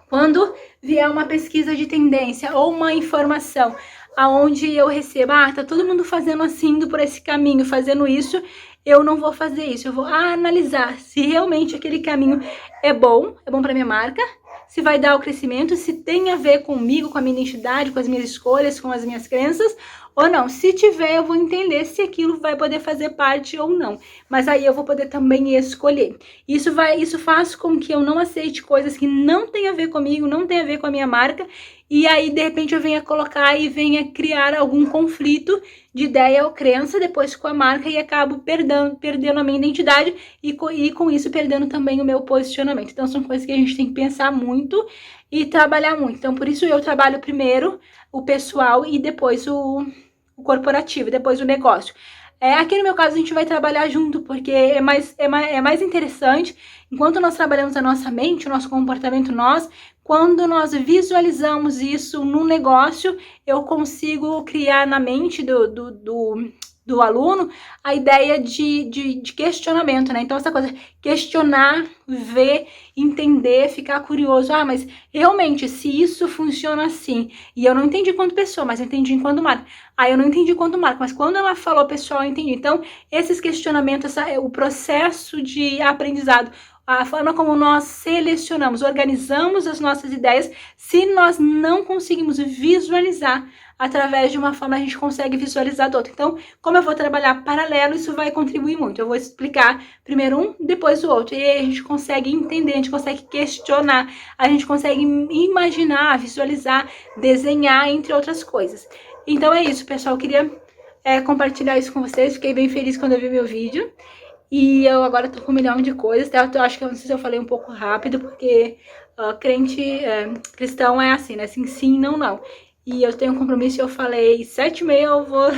Quando vier uma pesquisa de tendência ou uma informação aonde eu recebo, tá todo mundo fazendo assim, indo por esse caminho, fazendo isso, eu não vou fazer isso. Eu vou analisar se realmente aquele caminho é bom para minha marca, se vai dar o crescimento, se tem a ver comigo, com a minha identidade, com as minhas escolhas, com as minhas crenças, ou não. Se tiver, eu vou entender se aquilo vai poder fazer parte ou não. Mas aí eu vou poder também escolher. Isso faz com que eu não aceite coisas que não tem a ver comigo, não tem a ver com a minha marca, e aí de repente eu venha colocar e venha criar algum conflito de ideia ou crença depois com a marca e acabo perdendo a minha identidade e com isso perdendo também o meu posicionamento. Então são coisas que a gente tem que pensar muito e trabalhar muito. Então por isso eu trabalho primeiro o pessoal e depois o corporativo, depois o negócio. Aqui no meu caso a gente vai trabalhar junto, porque é mais interessante, enquanto nós trabalhamos a nossa mente, o nosso comportamento, quando nós visualizamos isso no negócio, eu consigo criar na mente do aluno a ideia de questionamento, né? Então essa coisa, questionar, ver, entender, ficar curioso. Ah, mas realmente, se isso funciona assim, e eu não entendi quanto pessoa, mas eu entendi enquanto marca. Ah, eu não entendi quanto marca, mas quando ela falou pessoal, eu entendi. Então, esses questionamentos, o processo de aprendizado, a forma como nós selecionamos, organizamos as nossas ideias, se nós não conseguimos visualizar através de uma forma, a gente consegue visualizar do outro. Então, como eu vou trabalhar paralelo, isso vai contribuir muito. Eu vou explicar primeiro um, depois o outro. E aí a gente consegue entender, a gente consegue questionar, a gente consegue imaginar, visualizar, desenhar, entre outras coisas. Então é isso, pessoal. Eu queria compartilhar isso com vocês. Fiquei bem feliz quando eu vi meu vídeo. E eu agora tô com 1 milhão de coisas. Eu acho que eu não sei se eu falei um pouco rápido, porque cristão é assim, né? Assim, sim, não, não. E eu tenho um compromisso e eu falei 7h30 eu vou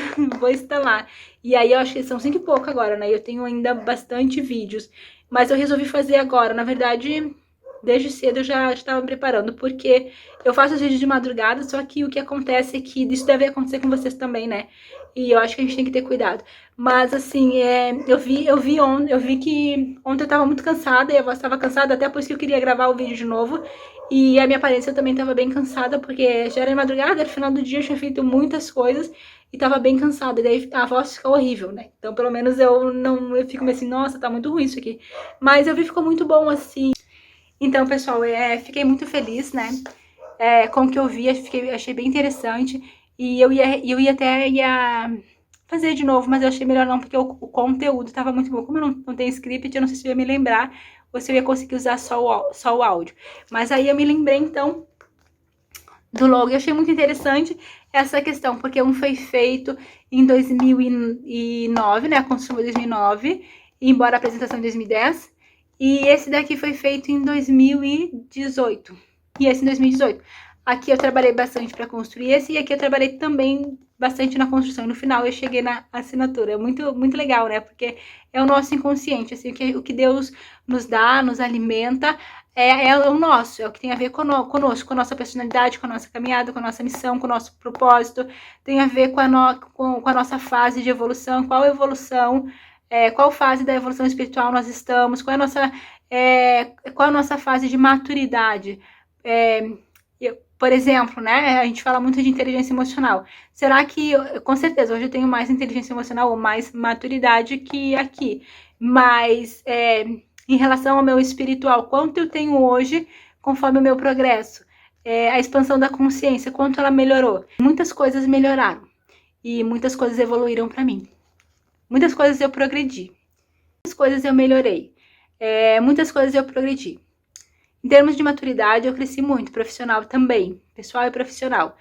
instalar. E aí eu acho que são 5 e pouco agora, né? Eu tenho ainda bastante vídeos. Mas eu resolvi fazer agora. Na verdade, desde cedo eu já estava me preparando, porque eu faço os vídeos de madrugada, só que o que acontece é que isso deve acontecer com vocês também, né? E eu acho que a gente tem que ter cuidado. Mas assim, eu vi que ontem eu tava muito cansada e a voz tava cansada, até por isso que eu queria gravar o vídeo de novo. E a minha aparência também tava bem cansada, porque já era de madrugada, era final do dia, eu tinha feito muitas coisas e tava bem cansada. E daí a voz fica horrível, né? Então pelo menos eu fico meio assim, nossa, tá muito ruim isso aqui. Mas eu vi que ficou muito bom assim. Então, pessoal, fiquei muito feliz, né? Com o que eu vi, achei bem interessante. E eu ia fazer de novo, mas eu achei melhor não, porque o conteúdo tava muito bom. Como eu não tenho script, eu não sei se eu ia me lembrar ou se eu ia conseguir usar só o áudio. Mas aí eu me lembrei, então, do logo. Eu achei muito interessante essa questão, porque um foi feito em 2009, né? A construção foi em 2009, embora a apresentação em 2010. E esse daqui foi feito em 2018. E esse em 2018. Aqui eu trabalhei bastante para construir esse, e aqui eu trabalhei também bastante na construção. E no final eu cheguei na assinatura. É muito, muito legal, né? Porque é o nosso inconsciente, assim, o que Deus nos dá, nos alimenta, é o nosso, é o que tem a ver conosco, com a nossa personalidade, com a nossa caminhada, com a nossa missão, com o nosso propósito. Tem a ver com a nossa fase de evolução, qual evolução, qual fase da evolução espiritual nós estamos, qual a nossa fase de maturidade. Por exemplo, né, a gente fala muito de inteligência emocional. Será que, com certeza, hoje eu tenho mais inteligência emocional ou mais maturidade que aqui, mas em relação ao meu espiritual, quanto eu tenho hoje conforme o meu progresso? A expansão da consciência, quanto ela melhorou? Muitas coisas melhoraram e muitas coisas evoluíram para mim. Muitas coisas eu progredi, muitas coisas eu melhorei, muitas coisas eu progredi. Em termos de maturidade, eu cresci muito, profissional também, pessoal e profissional.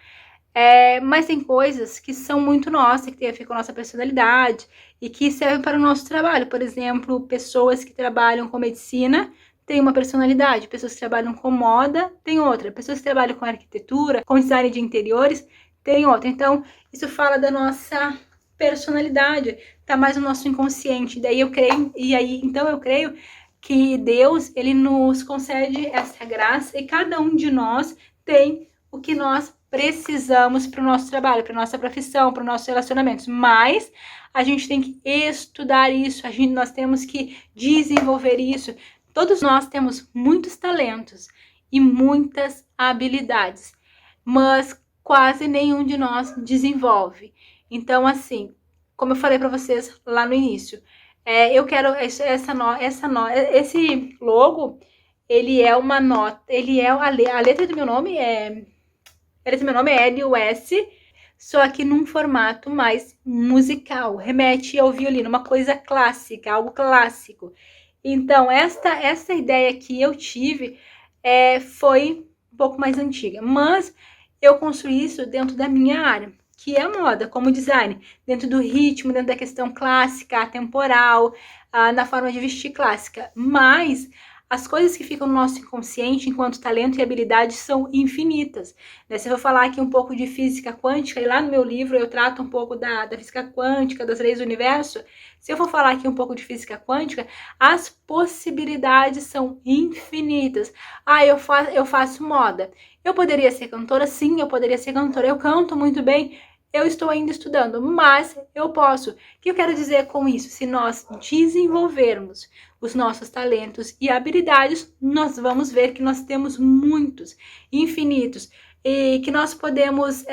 Mas tem coisas que são muito nossas, que tem a ver com a nossa personalidade e que servem para o nosso trabalho. Por exemplo, pessoas que trabalham com medicina têm uma personalidade, pessoas que trabalham com moda têm outra, pessoas que trabalham com arquitetura, com design de interiores têm outra. Então, isso fala da nossa personalidade, tá mais no nosso inconsciente. Então eu creio que Deus, ele nos concede essa graça e cada um de nós tem o que nós precisamos para o nosso trabalho, para nossa profissão, para os nossos relacionamentos. Mas a gente tem que estudar isso, nós temos que desenvolver isso. Todos nós temos muitos talentos e muitas habilidades, mas quase nenhum de nós desenvolve. Então, assim, como eu falei para vocês lá no início, eu quero esse logo, ele é uma nota, ele é a letra do meu nome a letra do meu nome é LUS, só que num formato mais musical, remete ao violino, uma coisa clássica, algo clássico. Então, essa ideia que eu tive foi um pouco mais antiga, mas eu construí isso dentro da minha área, que é a moda, como design, dentro do ritmo, dentro da questão clássica, atemporal, na forma de vestir clássica. Mas as coisas que ficam no nosso inconsciente enquanto talento e habilidade são infinitas. Né? Se eu vou falar aqui um pouco de física quântica, e lá no meu livro eu trato um pouco da física quântica, das leis do universo, se eu for falar aqui um pouco de física quântica, as possibilidades são infinitas. Eu faço moda. Eu poderia ser cantora? Sim, eu poderia ser cantora. Eu canto muito bem. Eu estou ainda estudando, mas eu posso. O que eu quero dizer com isso? Se nós desenvolvermos os nossos talentos e habilidades, nós vamos ver que nós temos muitos, infinitos, e que nós podemos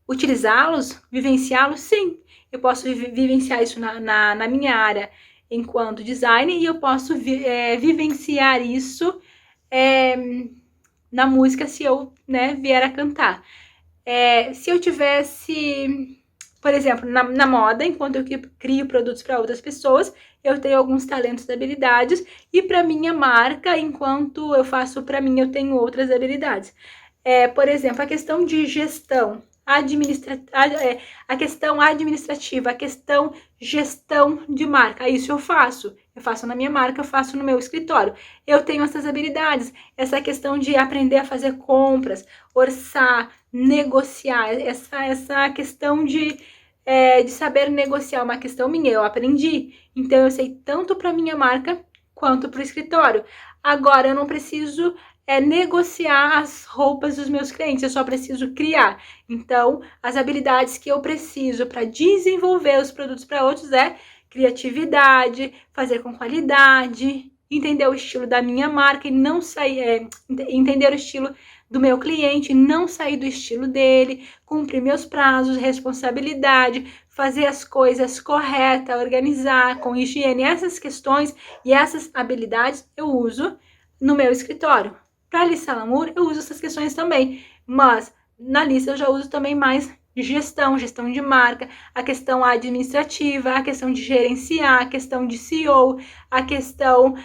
utilizá-los, vivenciá-los, sim. Eu posso vivenciar isso na minha área enquanto designer e eu posso vivenciar isso na música se eu vier a cantar. Se eu tivesse, por exemplo, na moda, enquanto eu crio produtos para outras pessoas, eu tenho alguns talentos e habilidades, e para minha marca, enquanto eu faço para mim, eu tenho outras habilidades. Por exemplo, a questão de gestão, a questão administrativa, a questão gestão de marca, isso eu faço na minha marca, eu faço no meu escritório. Eu tenho essas habilidades, essa questão de aprender a fazer compras, orçar, negociar, essa questão de saber negociar, uma questão minha, eu aprendi. Então eu sei tanto para minha marca quanto para o escritório. Agora eu não preciso negociar as roupas dos meus clientes, eu só preciso criar. Então, as habilidades que eu preciso para desenvolver os produtos para outros é criatividade, fazer com qualidade, entender o estilo da minha marca e não sair, entender o estilo do meu cliente, não sair do estilo dele, cumprir meus prazos, responsabilidade, fazer as coisas corretas, organizar com higiene. Essas questões e essas habilidades eu uso no meu escritório. Para a Lissa Lamour, eu uso essas questões também, mas na Lissa eu já uso também mais gestão de marca, a questão administrativa, a questão de gerenciar, a questão de CEO, a questão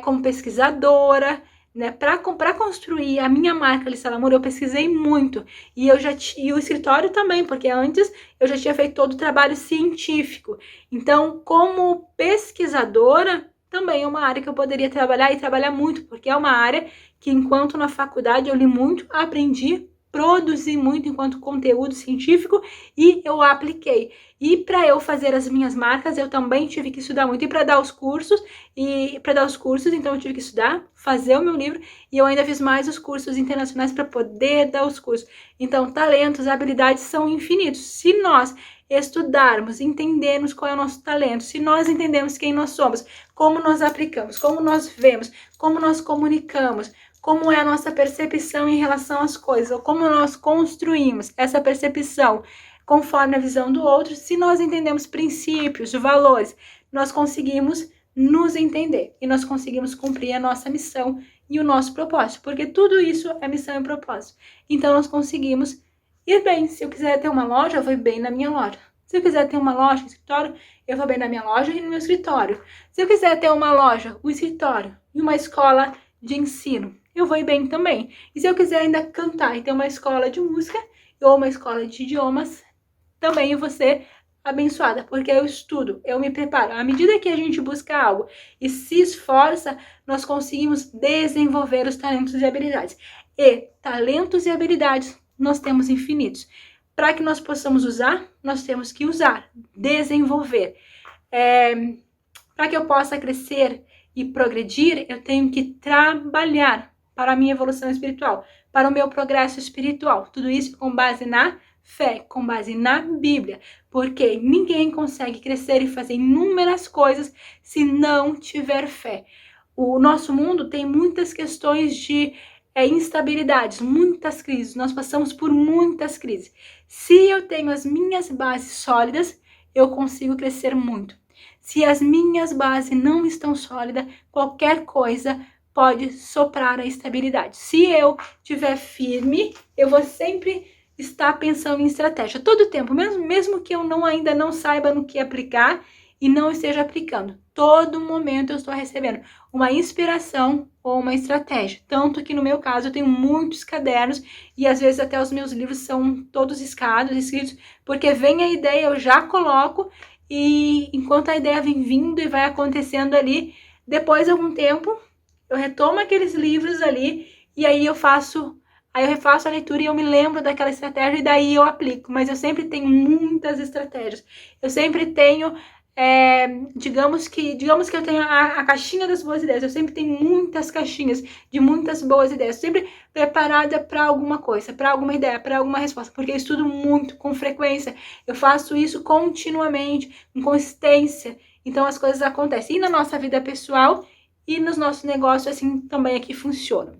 como pesquisadora, né? Para construir a minha marca Lissa Lamour, eu pesquisei muito, e o escritório também, porque antes eu já tinha feito todo o trabalho científico. Então, como pesquisadora, também é uma área que eu poderia trabalhar e trabalhar muito, porque é uma área que, enquanto na faculdade eu li muito, aprendi, produzi muito enquanto conteúdo científico e eu apliquei. E para eu fazer as minhas marcas, eu também tive que estudar muito. E para dar os cursos, então eu tive que estudar, fazer o meu livro, e eu ainda fiz mais os cursos internacionais para poder dar os cursos. Então, talentos, habilidades são infinitos. Se nós estudarmos, entendermos qual é o nosso talento, se nós entendermos quem nós somos, como nós aplicamos, como nós vemos, como nós comunicamos, como é a nossa percepção em relação às coisas, ou como nós construímos essa percepção conforme a visão do outro, se nós entendemos princípios, valores, nós conseguimos nos entender e nós conseguimos cumprir a nossa missão e o nosso propósito, porque tudo isso é missão e propósito. Então nós conseguimos ir bem. Se eu quiser ter uma loja, eu vou bem na minha loja. Se eu quiser ter uma loja, um escritório, eu vou bem na minha loja e no meu escritório. Se eu quiser ter uma loja, um escritório e uma escola de ensino, eu vou ir bem também. E se eu quiser ainda cantar e ter uma escola de música ou uma escola de idiomas, também eu vou ser abençoada, porque eu estudo, eu me preparo. À medida que a gente busca algo e se esforça, nós conseguimos desenvolver os talentos e habilidades. E talentos e habilidades nós temos infinitos. Para que nós possamos usar, nós temos que usar, desenvolver. Para que eu possa crescer e progredir, eu tenho que trabalhar para a minha evolução espiritual, para o meu progresso espiritual. Tudo isso com base na fé, com base na Bíblia, porque ninguém consegue crescer e fazer inúmeras coisas se não tiver fé. O nosso mundo tem muitas questões de instabilidades, muitas crises, nós passamos por muitas crises. Se eu tenho as minhas bases sólidas, eu consigo crescer muito. Se as minhas bases não estão sólidas, qualquer coisa pode soprar a estabilidade. Se eu estiver firme, eu vou sempre está pensando em estratégia. Todo tempo, mesmo que eu ainda não saiba no que aplicar e não esteja aplicando. Todo momento eu estou recebendo uma inspiração ou uma estratégia. Tanto que no meu caso eu tenho muitos cadernos e às vezes até os meus livros são todos escritos, porque vem a ideia, eu já coloco e enquanto a ideia vem vindo e vai acontecendo ali, depois de algum tempo eu retomo aqueles livros ali e aí eu refaço a leitura e eu me lembro daquela estratégia e daí eu aplico. Mas eu sempre tenho muitas estratégias. Eu sempre tenho, digamos que eu tenho a caixinha das boas ideias. Eu sempre tenho muitas caixinhas de muitas boas ideias. Sempre preparada para alguma coisa, para alguma ideia, para alguma resposta. Porque eu estudo muito, com frequência. Eu faço isso continuamente, com consistência. Então as coisas acontecem. E na nossa vida pessoal e nos nossos negócios, assim, também aqui funciona.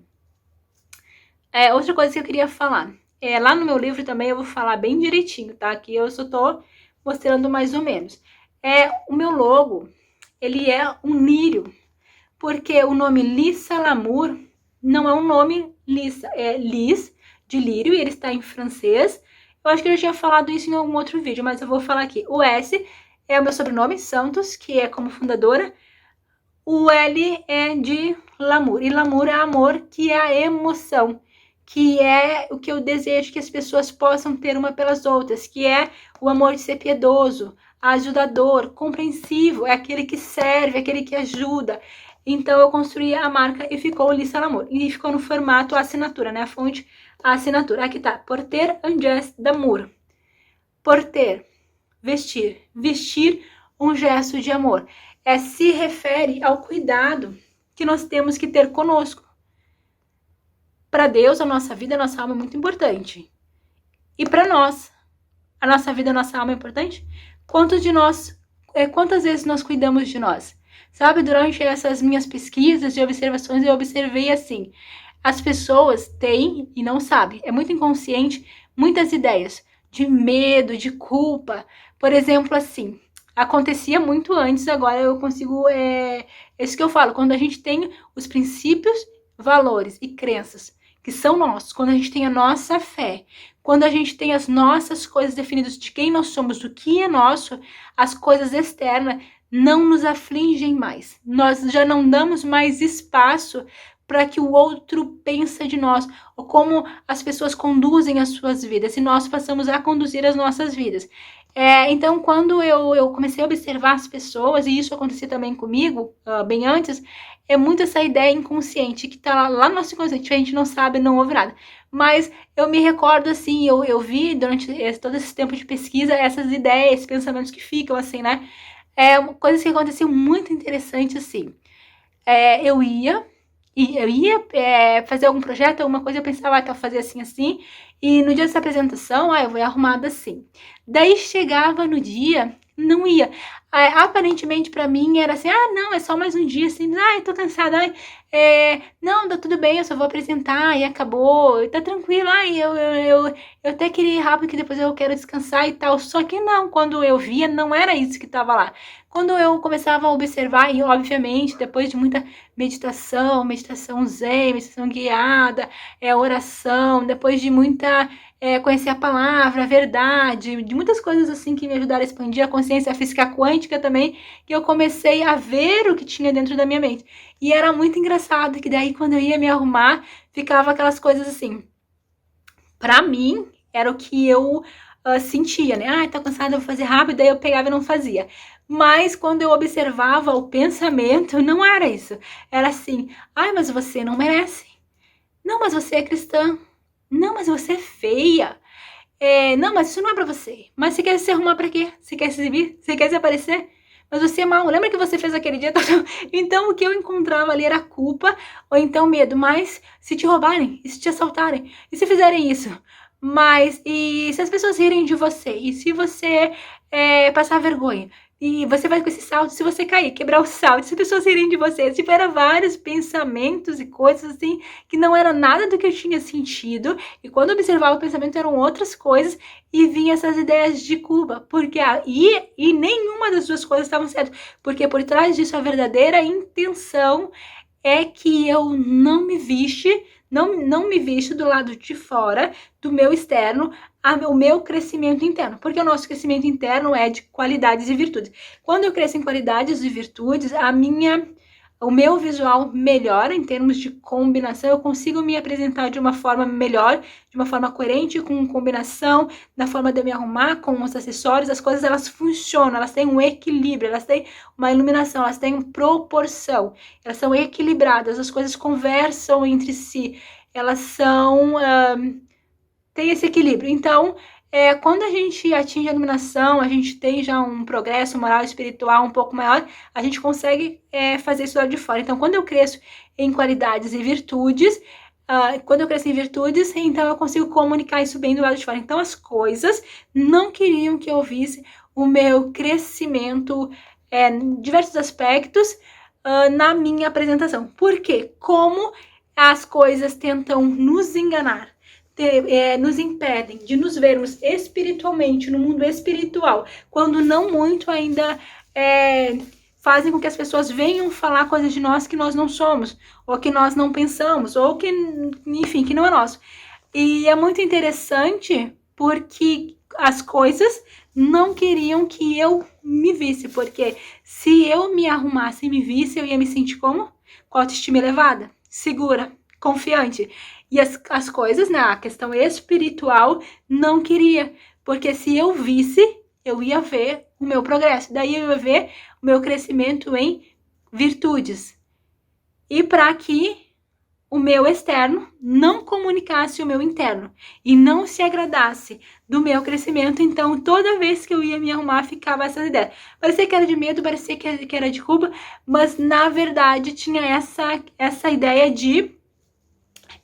Outra coisa que eu queria falar. Lá no meu livro também eu vou falar bem direitinho, tá? Aqui eu só tô mostrando mais ou menos. O meu logo, ele é um lírio. Porque o nome Lisa Lamour não é um nome Lisa, é Lis, de lírio, e ele está em francês. Eu acho que eu já tinha falado isso em algum outro vídeo, mas eu vou falar aqui. O S é o meu sobrenome, Santos, que é como fundadora. O L é de Lamour, e Lamour é amor, que é a emoção, que é o que eu desejo que as pessoas possam ter uma pelas outras, que é o amor de ser piedoso, ajudador, compreensivo, é aquele que serve, aquele que ajuda. Então eu construí a marca e ficou Lisa Lamour, e ficou no formato assinatura, né, a fonte, a assinatura. Aqui tá, porter un geste d'amour, porter, vestir, vestir um gesto de amor. Se refere ao cuidado que nós temos que ter conosco. Para Deus, a nossa vida, a nossa alma é muito importante. E para nós, a nossa vida, a nossa alma é importante? Quantas vezes nós cuidamos de nós? Sabe, durante essas minhas pesquisas e observações, eu observei assim, as pessoas têm e não sabem, é muito inconsciente, muitas ideias de medo, de culpa. Por exemplo, assim, acontecia muito antes, agora eu consigo, isso que eu falo, quando a gente tem os princípios, valores e crenças que são nossos, quando a gente tem a nossa fé, quando a gente tem as nossas coisas definidas de quem nós somos, do que é nosso, as coisas externas não nos afligem mais. Nós já não damos mais espaço para que o outro pense de nós, ou como as pessoas conduzem as suas vidas, e nós passamos a conduzir as nossas vidas. Então, quando eu comecei a observar as pessoas, e isso acontecia também comigo, bem antes, é muito essa ideia inconsciente, que tá lá no nosso inconsciente, a gente não sabe, não ouve nada. Mas eu me recordo, assim, eu vi durante todo esse tempo de pesquisa, essas ideias, esses pensamentos que ficam, assim, né? Coisas que aconteciam muito interessantes, assim. Eu ia fazer algum projeto, alguma coisa, eu pensava, que eu fazia assim, assim, e no dia dessa apresentação, eu vou arrumada assim. Daí chegava no dia, não ia. Aparentemente pra mim era assim, não, é só mais um dia, assim, tô cansada, não, tá tudo bem, eu só vou apresentar e acabou, e tá tranquilo, eu até queria ir rápido que depois eu quero descansar e tal, só que não, quando eu via, não era isso que tava lá. Quando eu começava a observar, e obviamente, depois de muita meditação zen, meditação guiada, oração, depois de muita conhecer a palavra, a verdade, de muitas coisas assim que me ajudaram a expandir a consciência, a física quântica também, que eu comecei a ver o que tinha dentro da minha mente. E era muito engraçado, que daí quando eu ia me arrumar, ficava aquelas coisas assim. Pra mim, era o que eu sentia, né? Tô cansada, eu vou fazer rápido, daí eu pegava e não fazia. Mas quando eu observava o pensamento, não era isso. Era assim, mas você não merece. Não, mas você é cristã. Não, mas você é feia. Não, mas isso não é pra você. Mas você quer se arrumar pra quê? Você quer se exibir? Você quer se aparecer? Mas você é mal. Lembra que você fez aquele dia? Então, o que eu encontrava ali era culpa ou então medo. Mas se te roubarem, e se te assaltarem, e se fizerem isso? Mas, e se as pessoas rirem de você? E se você passar vergonha? E você vai com esse salto, se você cair, quebrar o salto, se as pessoas rirem de você. Tipo, eram vários pensamentos e coisas assim, que não era nada do que eu tinha sentido. E quando eu observava o pensamento, eram outras coisas. E vinha essas ideias de culpa. Porque e nenhuma das duas coisas estavam certas. Porque por trás disso, a verdadeira intenção é que eu não me visto do lado de fora, do meu externo, o meu crescimento interno, porque o nosso crescimento interno é de qualidades e virtudes. Quando eu cresço em qualidades e virtudes, o meu visual melhora em termos de combinação, eu consigo me apresentar de uma forma melhor, de uma forma coerente, com combinação, na forma de eu me arrumar, com os acessórios, as coisas elas funcionam, elas têm um equilíbrio, elas têm uma iluminação, elas têm proporção, elas são equilibradas, as coisas conversam entre si, elas têm esse equilíbrio. Então, quando a gente atinge a iluminação, a gente tem já um progresso moral e espiritual um pouco maior, a gente consegue fazer isso lá de fora. Então, quando eu cresço em qualidades e virtudes, então eu consigo comunicar isso bem do lado de fora. Então, as coisas não queriam que eu visse o meu crescimento em diversos aspectos na minha apresentação. Por quê? Como as coisas tentam nos enganar, nos impedem de nos vermos espiritualmente, no mundo espiritual, quando não muito ainda fazem com que as pessoas venham falar coisas de nós que nós não somos, ou que nós não pensamos, ou que, enfim, que não é nosso. E é muito interessante porque as coisas não queriam que eu me visse, porque se eu me arrumasse e me visse, eu ia me sentir como? Com a autoestima elevada, segura, confiante. E as coisas, né, a questão espiritual não queria, porque se eu visse, eu ia ver o meu progresso, daí eu ia ver o meu crescimento em virtudes. E para que o meu externo não comunicasse o meu interno e não se agradasse do meu crescimento, então toda vez que eu ia me arrumar ficava essa ideia. Parecia que era de medo, parecia que era de culpa, mas na verdade tinha essa ideia de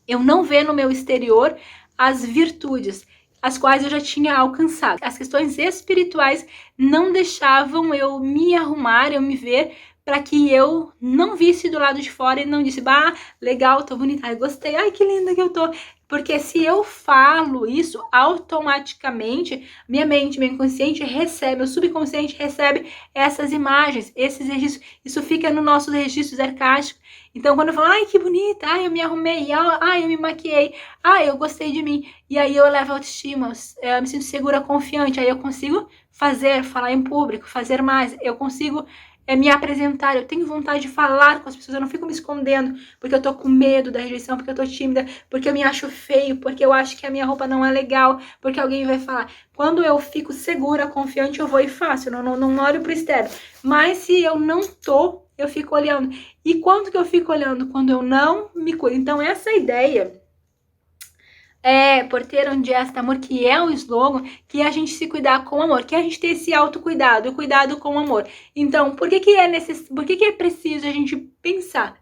eu não ver no meu exterior as virtudes, as quais eu já tinha alcançado. As questões espirituais não deixavam eu me arrumar, eu me ver, para que eu não visse do lado de fora e não disse, bah, legal, tô bonita, ai, gostei, ai, que linda que eu tô. Porque se eu falo isso, automaticamente, minha mente, meu inconsciente recebe, o subconsciente recebe essas imagens, esses registros, isso fica nos nossos registros arcásticos. Então, quando eu falo, ai, que bonita, ai, eu me arrumei, ai, eu me maquiei, ai, eu gostei de mim, e aí eu levo a autoestima, eu me sinto segura, confiante, aí eu consigo falar em público, fazer mais, eu consigo me apresentar, eu tenho vontade de falar com as pessoas, eu não fico me escondendo porque eu tô com medo da rejeição, porque eu tô tímida, porque eu me acho feio, porque eu acho que a minha roupa não é legal, porque alguém vai falar. Quando eu fico segura, confiante, eu vou e faço, eu não olho pro externo. Mas se eu não tô, eu fico olhando. E quando que eu fico olhando? Quando eu não me cuido. Então essa ideia por ter onde esta amor, que é o slogan, que é a gente se cuidar com amor, que é a gente ter esse autocuidado, o cuidado com amor. Então, por que é preciso a gente pensar?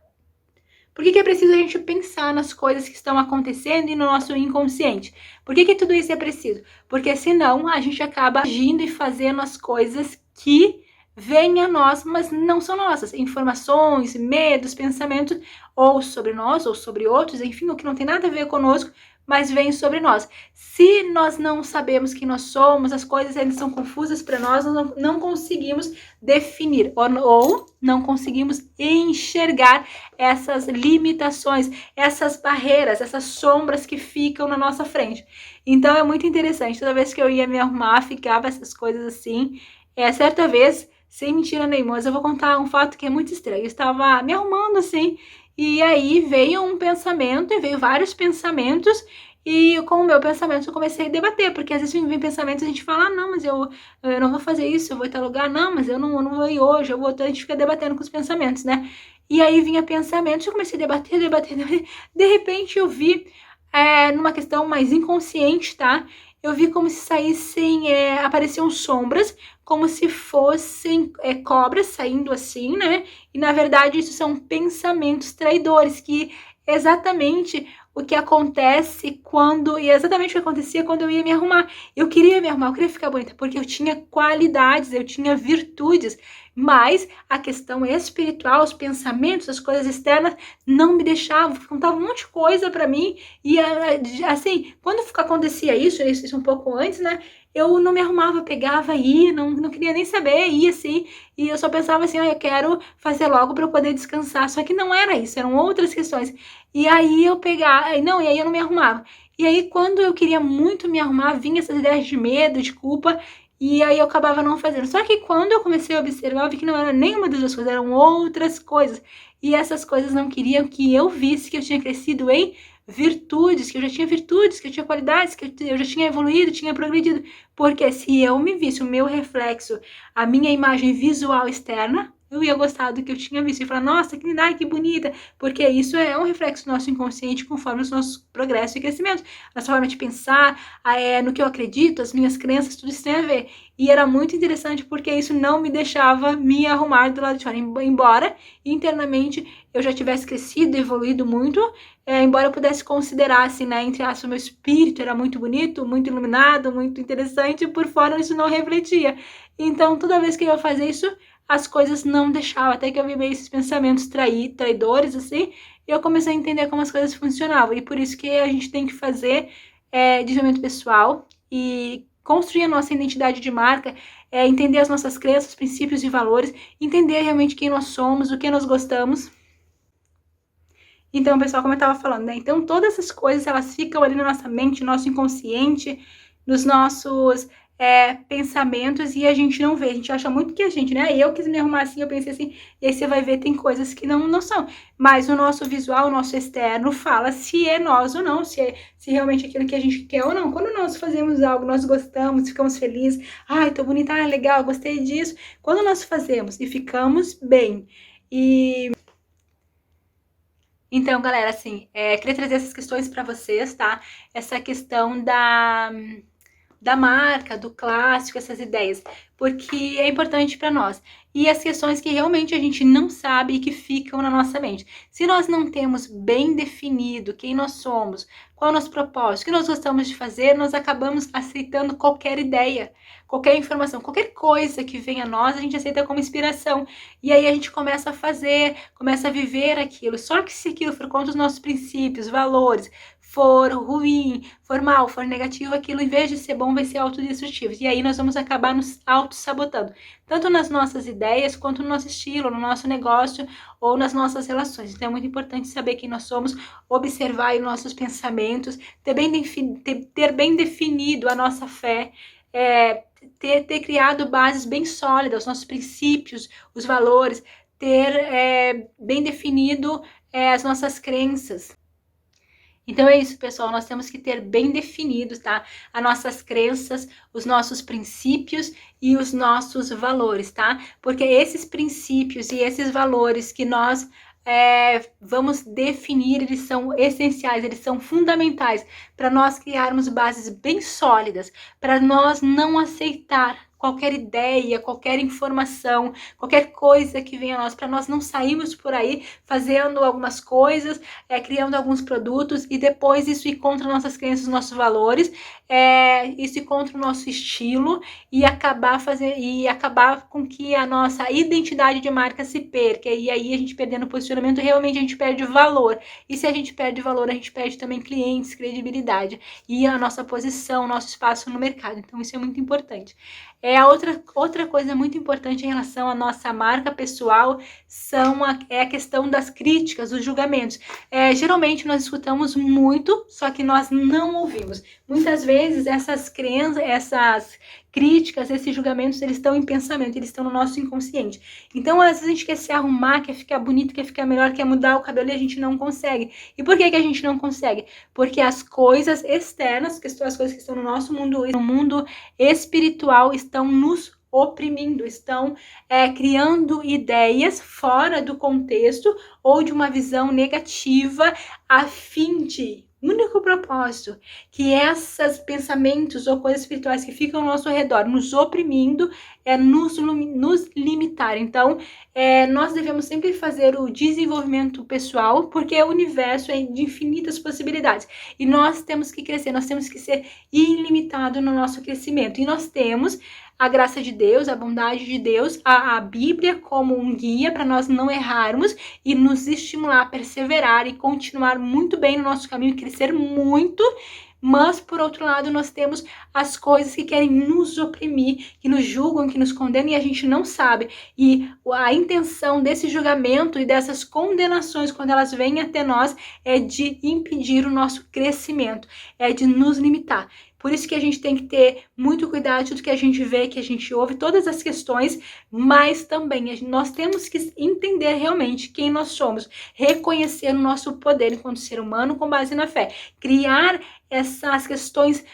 Por que é preciso a gente pensar nas coisas que estão acontecendo e no nosso inconsciente? Por que tudo isso é preciso? Porque senão a gente acaba agindo e fazendo as coisas que vêm a nós, mas não são nossas. Informações, medos, pensamentos, ou sobre nós, ou sobre outros, enfim, o que não tem nada a ver conosco, mas vem sobre nós. Se nós não sabemos quem nós somos, as coisas ainda são confusas para nós não conseguimos definir ou não conseguimos enxergar essas limitações, essas barreiras, essas sombras que ficam na nossa frente. Então é muito interessante, toda vez que eu ia me arrumar, ficava essas coisas assim. Certa vez, sem mentira nenhuma, mas eu vou contar um fato que é muito estranho. Eu estava me arrumando assim, e aí veio um pensamento, e veio vários pensamentos, e com o meu pensamento eu comecei a debater, porque às vezes vem pensamentos e a gente fala, não, mas eu não vou fazer isso, eu vou em tal lugar, não, mas eu não vou ir hoje, a gente fica debatendo com os pensamentos, né? E aí vinha pensamentos, eu comecei a debater, de repente eu vi, numa questão mais inconsciente, tá? Eu vi como se saíssem, apareciam sombras, como se fossem cobras saindo assim, né? E na verdade isso são pensamentos traidores, que exatamente o que acontece e exatamente o que acontecia quando eu ia me arrumar. Eu queria me arrumar, eu queria ficar bonita, porque eu tinha qualidades, eu tinha virtudes, mas a questão espiritual, os pensamentos, as coisas externas não me deixavam, contavam um monte de coisa pra mim, e assim, quando acontecia isso um pouco antes, né, eu não me arrumava, pegava, ia, não queria nem saber, ia assim, e eu só pensava assim, eu quero fazer logo para eu poder descansar, só que não era isso, eram outras questões. E aí eu pegava, e aí eu não me arrumava. E aí quando eu queria muito me arrumar, vinha essas ideias de medo, de culpa, e aí eu acabava não fazendo. Só que quando eu comecei a observar, eu vi que não era nenhuma das duas coisas, eram outras coisas. E essas coisas não queriam que eu visse que eu tinha crescido em virtudes, que eu já tinha virtudes, que eu tinha qualidades, que eu já tinha evoluído, tinha progredido. Porque se eu me visse o meu reflexo, a minha imagem visual externa, eu ia gostar do que eu tinha visto e falar, nossa, que linda, que bonita, porque isso é um reflexo do nosso inconsciente conforme os nossos progressos e crescimentos, nossa forma de pensar, no que eu acredito, as minhas crenças, tudo isso tem a ver. E era muito interessante porque isso não me deixava me arrumar do lado de fora, embora internamente eu já tivesse crescido, evoluído muito, embora eu pudesse considerar, assim, né, entre aspas, o meu espírito era muito bonito, muito iluminado, muito interessante, por fora isso não refletia. Então, toda vez que eu ia fazer isso, as coisas não deixavam, até que eu vi meio esses pensamentos traidores, assim, e eu comecei a entender como as coisas funcionavam. E por isso que a gente tem que fazer desenvolvimento pessoal e construir a nossa identidade de marca, entender as nossas crenças, princípios e valores, entender realmente quem nós somos, o que nós gostamos. Então, pessoal, como eu estava falando, né? Então, todas essas coisas, elas ficam ali na nossa mente, no nosso inconsciente, nos nossos pensamentos, e a gente não vê. A gente acha muito que a gente, né? Eu quis me arrumar assim, eu pensei assim, e aí você vai ver, tem coisas que não são. Mas o nosso visual, o nosso externo, fala se é nós ou não, se realmente é aquilo que a gente quer ou não. Quando nós fazemos algo, nós gostamos, ficamos felizes, ai, tô bonita, legal, gostei disso. Quando nós fazemos e ficamos bem, então, galera, assim, queria trazer essas questões para vocês, tá? Essa questão da marca, do clássico, essas ideias, porque é importante para nós. E as questões que realmente a gente não sabe e que ficam na nossa mente. Se nós não temos bem definido quem nós somos, qual é o nosso propósito, o que nós gostamos de fazer, nós acabamos aceitando qualquer ideia, qualquer informação, qualquer coisa que venha a nós, a gente aceita como inspiração. E aí a gente começa a fazer, começa a viver aquilo. Só que se aquilo for contra os nossos princípios, valores, for ruim, for mal, for negativo, aquilo em vez de ser bom vai ser autodestrutivo. E aí nós vamos acabar nos auto-sabotando, tanto nas nossas ideias, quanto no nosso estilo, no nosso negócio ou nas nossas relações. Então é muito importante saber quem nós somos, observar os nossos pensamentos, ter bem definido a nossa fé, ter criado bases bem sólidas, os nossos princípios, os valores, ter bem definido as nossas crenças. Então é isso, pessoal, nós temos que ter bem definidos, tá? As nossas crenças, os nossos princípios e os nossos valores, tá? Porque esses princípios e esses valores que nós vamos definir, eles são essenciais, eles são fundamentais para nós criarmos bases bem sólidas, para nós não aceitar qualquer ideia, qualquer informação, qualquer coisa que venha a nós, para nós não sairmos por aí fazendo algumas coisas, criando alguns produtos e depois isso ir contra nossas crenças, nossos valores, isso ir contra o nosso estilo e acabar com que a nossa identidade de marca se perca. E aí a gente perdendo posicionamento, realmente a gente perde valor. E se a gente perde valor, a gente perde também clientes, credibilidade e a nossa posição, nosso espaço no mercado. Então isso é muito importante. Outra coisa muito importante em relação à nossa marca pessoal é a questão das críticas, dos julgamentos. Geralmente nós escutamos muito, só que nós não ouvimos. Muitas vezes essas crenças, essas críticas, esses julgamentos, eles estão em pensamento, eles estão no nosso inconsciente. Então, às vezes a gente quer se arrumar, quer ficar bonito, quer ficar melhor, quer mudar o cabelo e a gente não consegue. E por que a gente não consegue? Porque as coisas externas, as coisas que estão no nosso mundo, no mundo espiritual, estão nos oprimindo, estão criando ideias fora do contexto ou de uma visão negativa a fim de único propósito, que esses pensamentos ou coisas espirituais que ficam ao nosso redor nos oprimindo, nos limitar. Então, nós devemos sempre fazer o desenvolvimento pessoal, porque o universo é de infinitas possibilidades. E nós temos que crescer, nós temos que ser ilimitados no nosso crescimento. E nós temos a graça de Deus, a bondade de Deus, a Bíblia como um guia para nós não errarmos e nos estimular a perseverar e continuar muito bem no nosso caminho, crescer muito, mas por outro lado nós temos as coisas que querem nos oprimir, que nos julgam, que nos condenam e a gente não sabe. E a intenção desse julgamento e dessas condenações, quando elas vêm até nós, é de impedir o nosso crescimento, é de nos limitar. Por isso que a gente tem que ter muito cuidado de tudo que a gente vê, que a gente ouve, todas as questões, mas também nós temos que entender realmente quem nós somos, reconhecer o nosso poder enquanto ser humano com base na fé, criar essas questões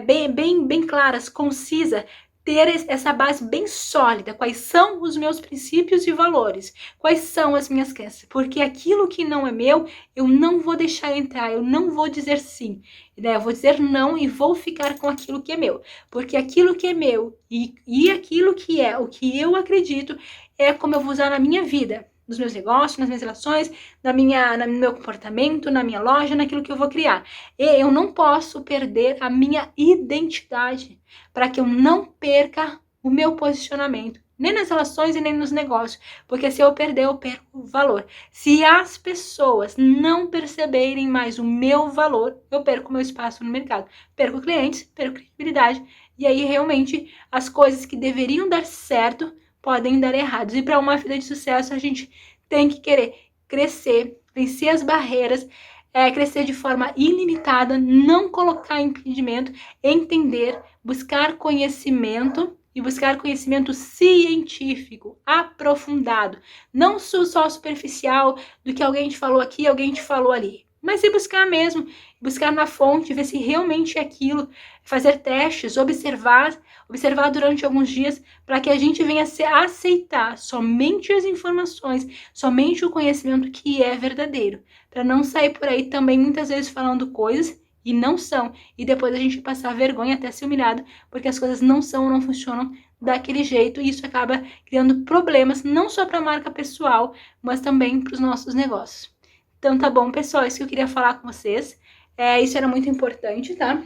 bem claras, concisas, ter essa base bem sólida, quais são os meus princípios e valores, quais são as minhas crenças, porque aquilo que não é meu, eu não vou deixar entrar, eu não vou dizer sim, né? Eu vou dizer não e vou ficar com aquilo que é meu, porque aquilo que é meu e aquilo que é o que eu acredito é como eu vou usar na minha vida, nos meus negócios, nas minhas relações, no meu comportamento, na minha loja, naquilo que eu vou criar. E eu não posso perder a minha identidade para que eu não perca o meu posicionamento, nem nas relações e nem nos negócios, porque se eu perder, eu perco o valor. Se as pessoas não perceberem mais o meu valor, eu perco o meu espaço no mercado, perco clientes, perco credibilidade, e aí realmente as coisas que deveriam dar certo podem dar errados. E para uma vida de sucesso, a gente tem que querer crescer, vencer as barreiras, crescer de forma ilimitada, não colocar impedimento, entender, buscar conhecimento e buscar conhecimento científico, aprofundado, não só superficial do que alguém te falou aqui, alguém te falou ali. Mas ir buscar mesmo, buscar na fonte, ver se realmente é aquilo, fazer testes, observar durante alguns dias, para que a gente venha a aceitar somente as informações, somente o conhecimento que é verdadeiro, para não sair por aí também muitas vezes falando coisas e não são, e depois a gente passar vergonha, até ser humilhado, porque as coisas não são ou não funcionam daquele jeito, e isso acaba criando problemas, não só para a marca pessoal, mas também para os nossos negócios. Então tá bom, pessoal, isso que eu queria falar com vocês. Isso era muito importante, tá?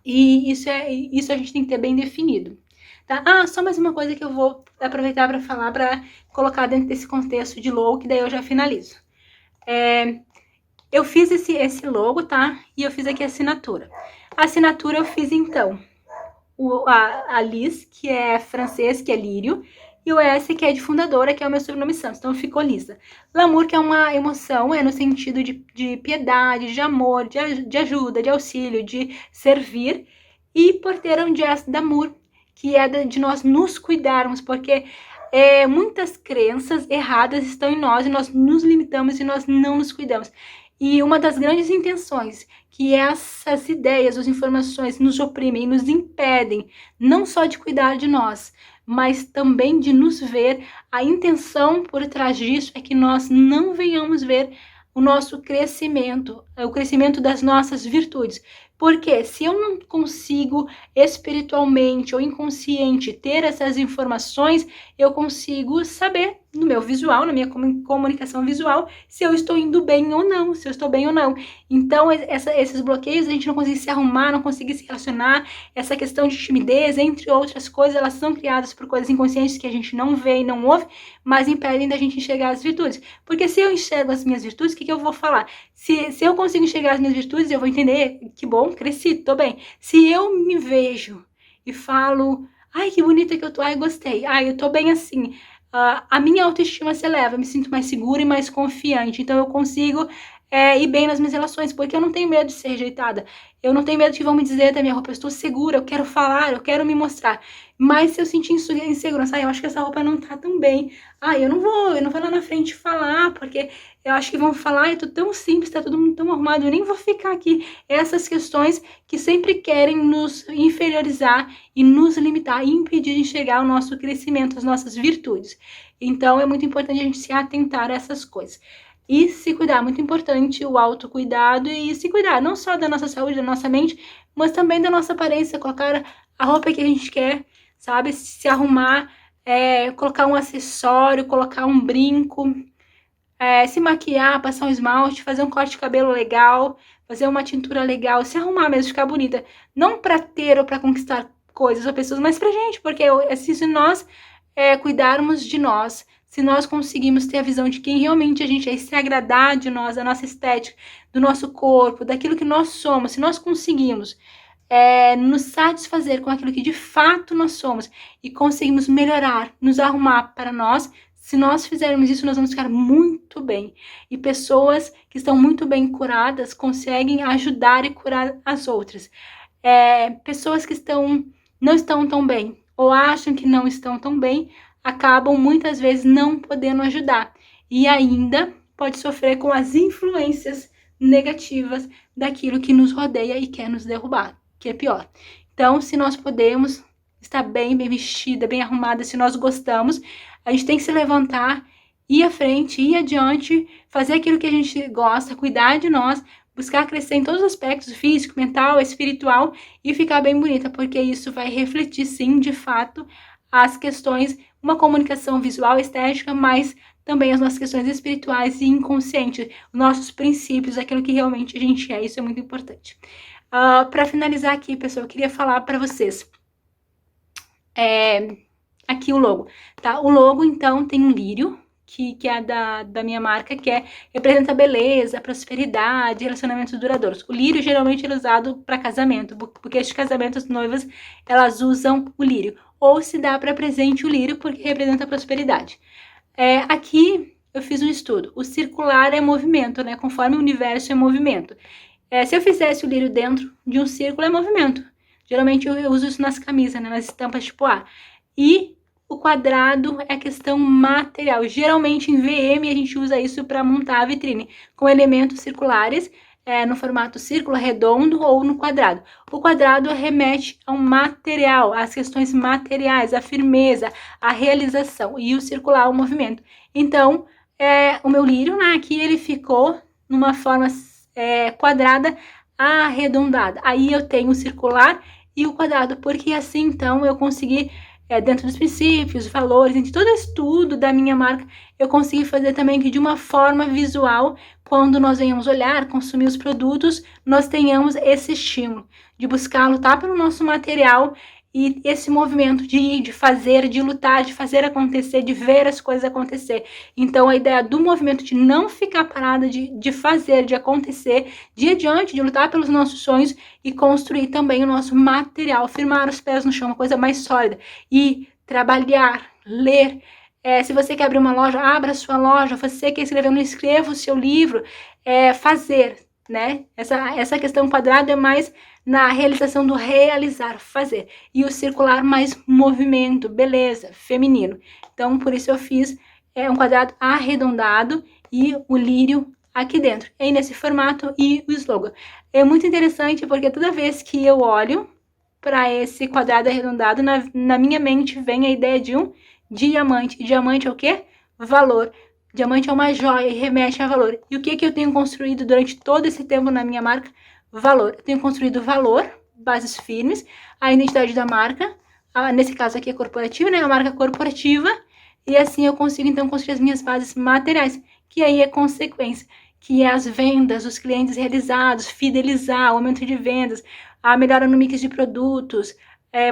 E isso a gente tem que ter bem definido. Tá? Só mais uma coisa que eu vou aproveitar para falar, para colocar dentro desse contexto de logo, que daí eu já finalizo. Eu fiz esse logo, tá? E eu fiz aqui a assinatura. A assinatura eu fiz, então, a Liz, que é francês, que é lírio, e o S, que é de fundadora, que é o meu sobrenome Santos, então ficou Lisa. L'amour, que é uma emoção, no sentido de piedade, de amor, de ajuda, de auxílio, de servir. E porteira, um gesto d'amour, que é de nós nos cuidarmos, porque muitas crenças erradas estão em nós, e nós nos limitamos e nós não nos cuidamos. E uma das grandes intenções que essas ideias, as informações nos oprimem, nos impedem, não só de cuidar de nós, mas também de nos ver, a intenção por trás disso é que nós não venhamos ver o nosso crescimento, o crescimento das nossas virtudes. Porque se eu não consigo espiritualmente ou inconsciente ter essas informações, eu consigo saber no meu visual, na minha comunicação visual, se eu estou indo bem ou não, se eu estou bem ou não. Então, esses bloqueios, a gente não consegue se arrumar, não consegue se relacionar, essa questão de timidez, entre outras coisas, elas são criadas por coisas inconscientes que a gente não vê e não ouve, mas impedem da gente enxergar as virtudes. Porque se eu enxergo as minhas virtudes, o que eu vou falar? Se eu consigo enxergar as minhas virtudes, eu vou entender, que bom, cresci, tô bem. Se eu me vejo e falo, ai, que bonita que eu tô, ai, gostei, ai, eu tô bem assim, a minha autoestima se eleva, eu me sinto mais segura e mais confiante, então eu consigo ir bem nas minhas relações, porque eu não tenho medo de ser rejeitada, eu não tenho medo que vão me dizer da minha roupa, eu estou segura, eu quero falar, eu quero me mostrar. Mas se eu sentir insegurança, eu acho que essa roupa não tá tão bem, eu não vou lá na frente falar, porque eu acho que vão falar, eu tô tão simples, tá todo mundo tão arrumado, eu nem vou ficar aqui. Essas questões que sempre querem nos inferiorizar e nos limitar, e impedir de enxergar o nosso crescimento, as nossas virtudes. Então é muito importante a gente se atentar a essas coisas. E se cuidar, muito importante o autocuidado e se cuidar, não só da nossa saúde, da nossa mente, mas também da nossa aparência, colocar a roupa que a gente quer, sabe? Se arrumar, colocar um acessório, colocar um brinco, se maquiar, passar um esmalte, fazer um corte de cabelo legal, fazer uma tintura legal, se arrumar mesmo, ficar bonita. Não pra ter ou pra conquistar coisas ou pessoas, mas pra gente, porque se nós cuidarmos de nós, se nós conseguimos ter a visão de quem realmente a gente é, se agradar de nós, da nossa estética, do nosso corpo, daquilo que nós somos, se nós conseguimos nos satisfazer com aquilo que de fato nós somos e conseguimos melhorar, nos arrumar para nós, se nós fizermos isso, nós vamos ficar muito bem. E pessoas que estão muito bem curadas conseguem ajudar e curar as outras. Pessoas que não estão tão bem ou acham que não estão tão bem, acabam muitas vezes não podendo ajudar. E ainda pode sofrer com as influências negativas daquilo que nos rodeia e quer nos derrubar, que é pior. Então, se nós podemos estar bem vestida, bem arrumada, se nós gostamos, a gente tem que se levantar, ir à frente, ir adiante, fazer aquilo que a gente gosta, cuidar de nós, buscar crescer em todos os aspectos, físico, mental, espiritual, e ficar bem bonita, porque isso vai refletir, sim, de fato, as questões, uma comunicação visual, estética, mas também as nossas questões espirituais e inconscientes, nossos princípios, aquilo que realmente a gente é, isso é muito importante. Para finalizar aqui, pessoal, eu queria falar para vocês, aqui o logo, tá? O logo, então, tem um lírio, que é da minha marca, que representa beleza, prosperidade, relacionamentos duradouros. O lírio geralmente é usado para casamento, porque de casamento as noivas, elas usam o lírio. Ou se dá para presente o lírio, porque representa a prosperidade. Aqui eu fiz um estudo. O circular é movimento, né? Conforme o universo é movimento. Se eu fizesse o lírio dentro de um círculo, é movimento. Geralmente eu uso isso nas camisas, né? Nas estampas tipo A. E o quadrado é questão material. Geralmente em VM a gente usa isso para montar a vitrine, com elementos circulares, no formato círculo, redondo ou no quadrado. O quadrado remete ao material, às questões materiais, à firmeza, à realização, e o circular ao movimento. Então, o meu lírio, né, aqui ele ficou numa forma quadrada arredondada. Aí eu tenho o circular e o quadrado, porque assim então eu consegui, dentro dos princípios, valores, entre todo estudo da minha marca, eu consegui fazer também que de uma forma visual, quando nós venhamos olhar, consumir os produtos, nós tenhamos esse estímulo de buscar lutar pelo nosso material e esse movimento de ir, de fazer, de lutar, de fazer acontecer, de ver as coisas acontecer. Então, a ideia do movimento de não ficar parada, de fazer, de acontecer, de ir adiante, de lutar pelos nossos sonhos e construir também o nosso material, firmar os pés no chão, uma coisa mais sólida. E trabalhar, ler. Se você quer abrir uma loja, abra a sua loja. Você quer escrever, não escreva o seu livro. Fazer, né? Essa questão quadrada é mais na realização do realizar, fazer. E o circular mais movimento, beleza, feminino. Então, por isso eu fiz um quadrado arredondado e o lírio aqui dentro. E nesse formato e o slogan. É muito interessante porque toda vez que eu olho para esse quadrado arredondado, na minha mente vem a ideia de um diamante. Diamante é o quê? Valor. Diamante é uma joia e remete a valor. E o que eu tenho construído durante todo esse tempo na minha marca? Valor. Eu tenho construído valor, bases firmes, a identidade da marca, nesse caso aqui é corporativa, né? A marca corporativa, e assim eu consigo então construir as minhas bases materiais, que aí é consequência, que é as vendas, os clientes realizados, fidelizar, o aumento de vendas, a melhora no mix de produtos,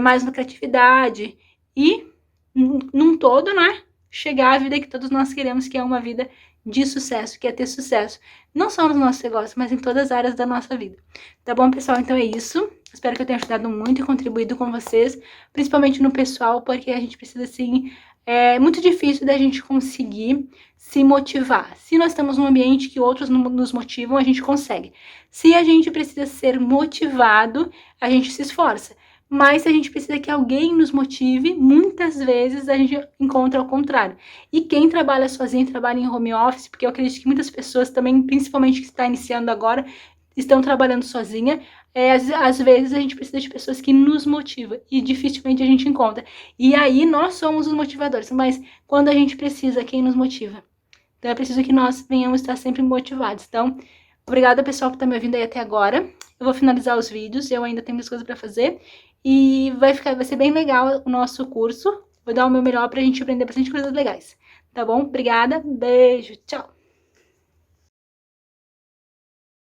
mais lucratividade e, num todo, né? Chegar à vida que todos nós queremos, que é uma vida de sucesso, que é ter sucesso, não só nos nossos negócios, mas em todas as áreas da nossa vida. Tá bom, pessoal? Então é isso. Espero que eu tenha ajudado muito e contribuído com vocês, principalmente no pessoal, porque a gente precisa, assim, é muito difícil da gente conseguir se motivar. Se nós estamos num ambiente que outros nos motivam, a gente consegue. Se a gente precisa ser motivado, a gente se esforça. Mas se a gente precisa que alguém nos motive, muitas vezes a gente encontra ao contrário. E quem trabalha sozinho, trabalha em home office, porque eu acredito que muitas pessoas também, principalmente que está iniciando agora, estão trabalhando sozinha, às vezes a gente precisa de pessoas que nos motivam e dificilmente a gente encontra. E aí nós somos os motivadores, mas quando a gente precisa, quem nos motiva? Então é preciso que nós venhamos estar sempre motivados. Então, obrigada pessoal por estar me ouvindo aí até agora. Eu vou finalizar os vídeos, eu ainda tenho muitas coisas para fazer. E vai ser bem legal o nosso curso. Vou dar o meu melhor pra gente aprender bastante coisas legais. Tá bom? Obrigada, beijo, tchau!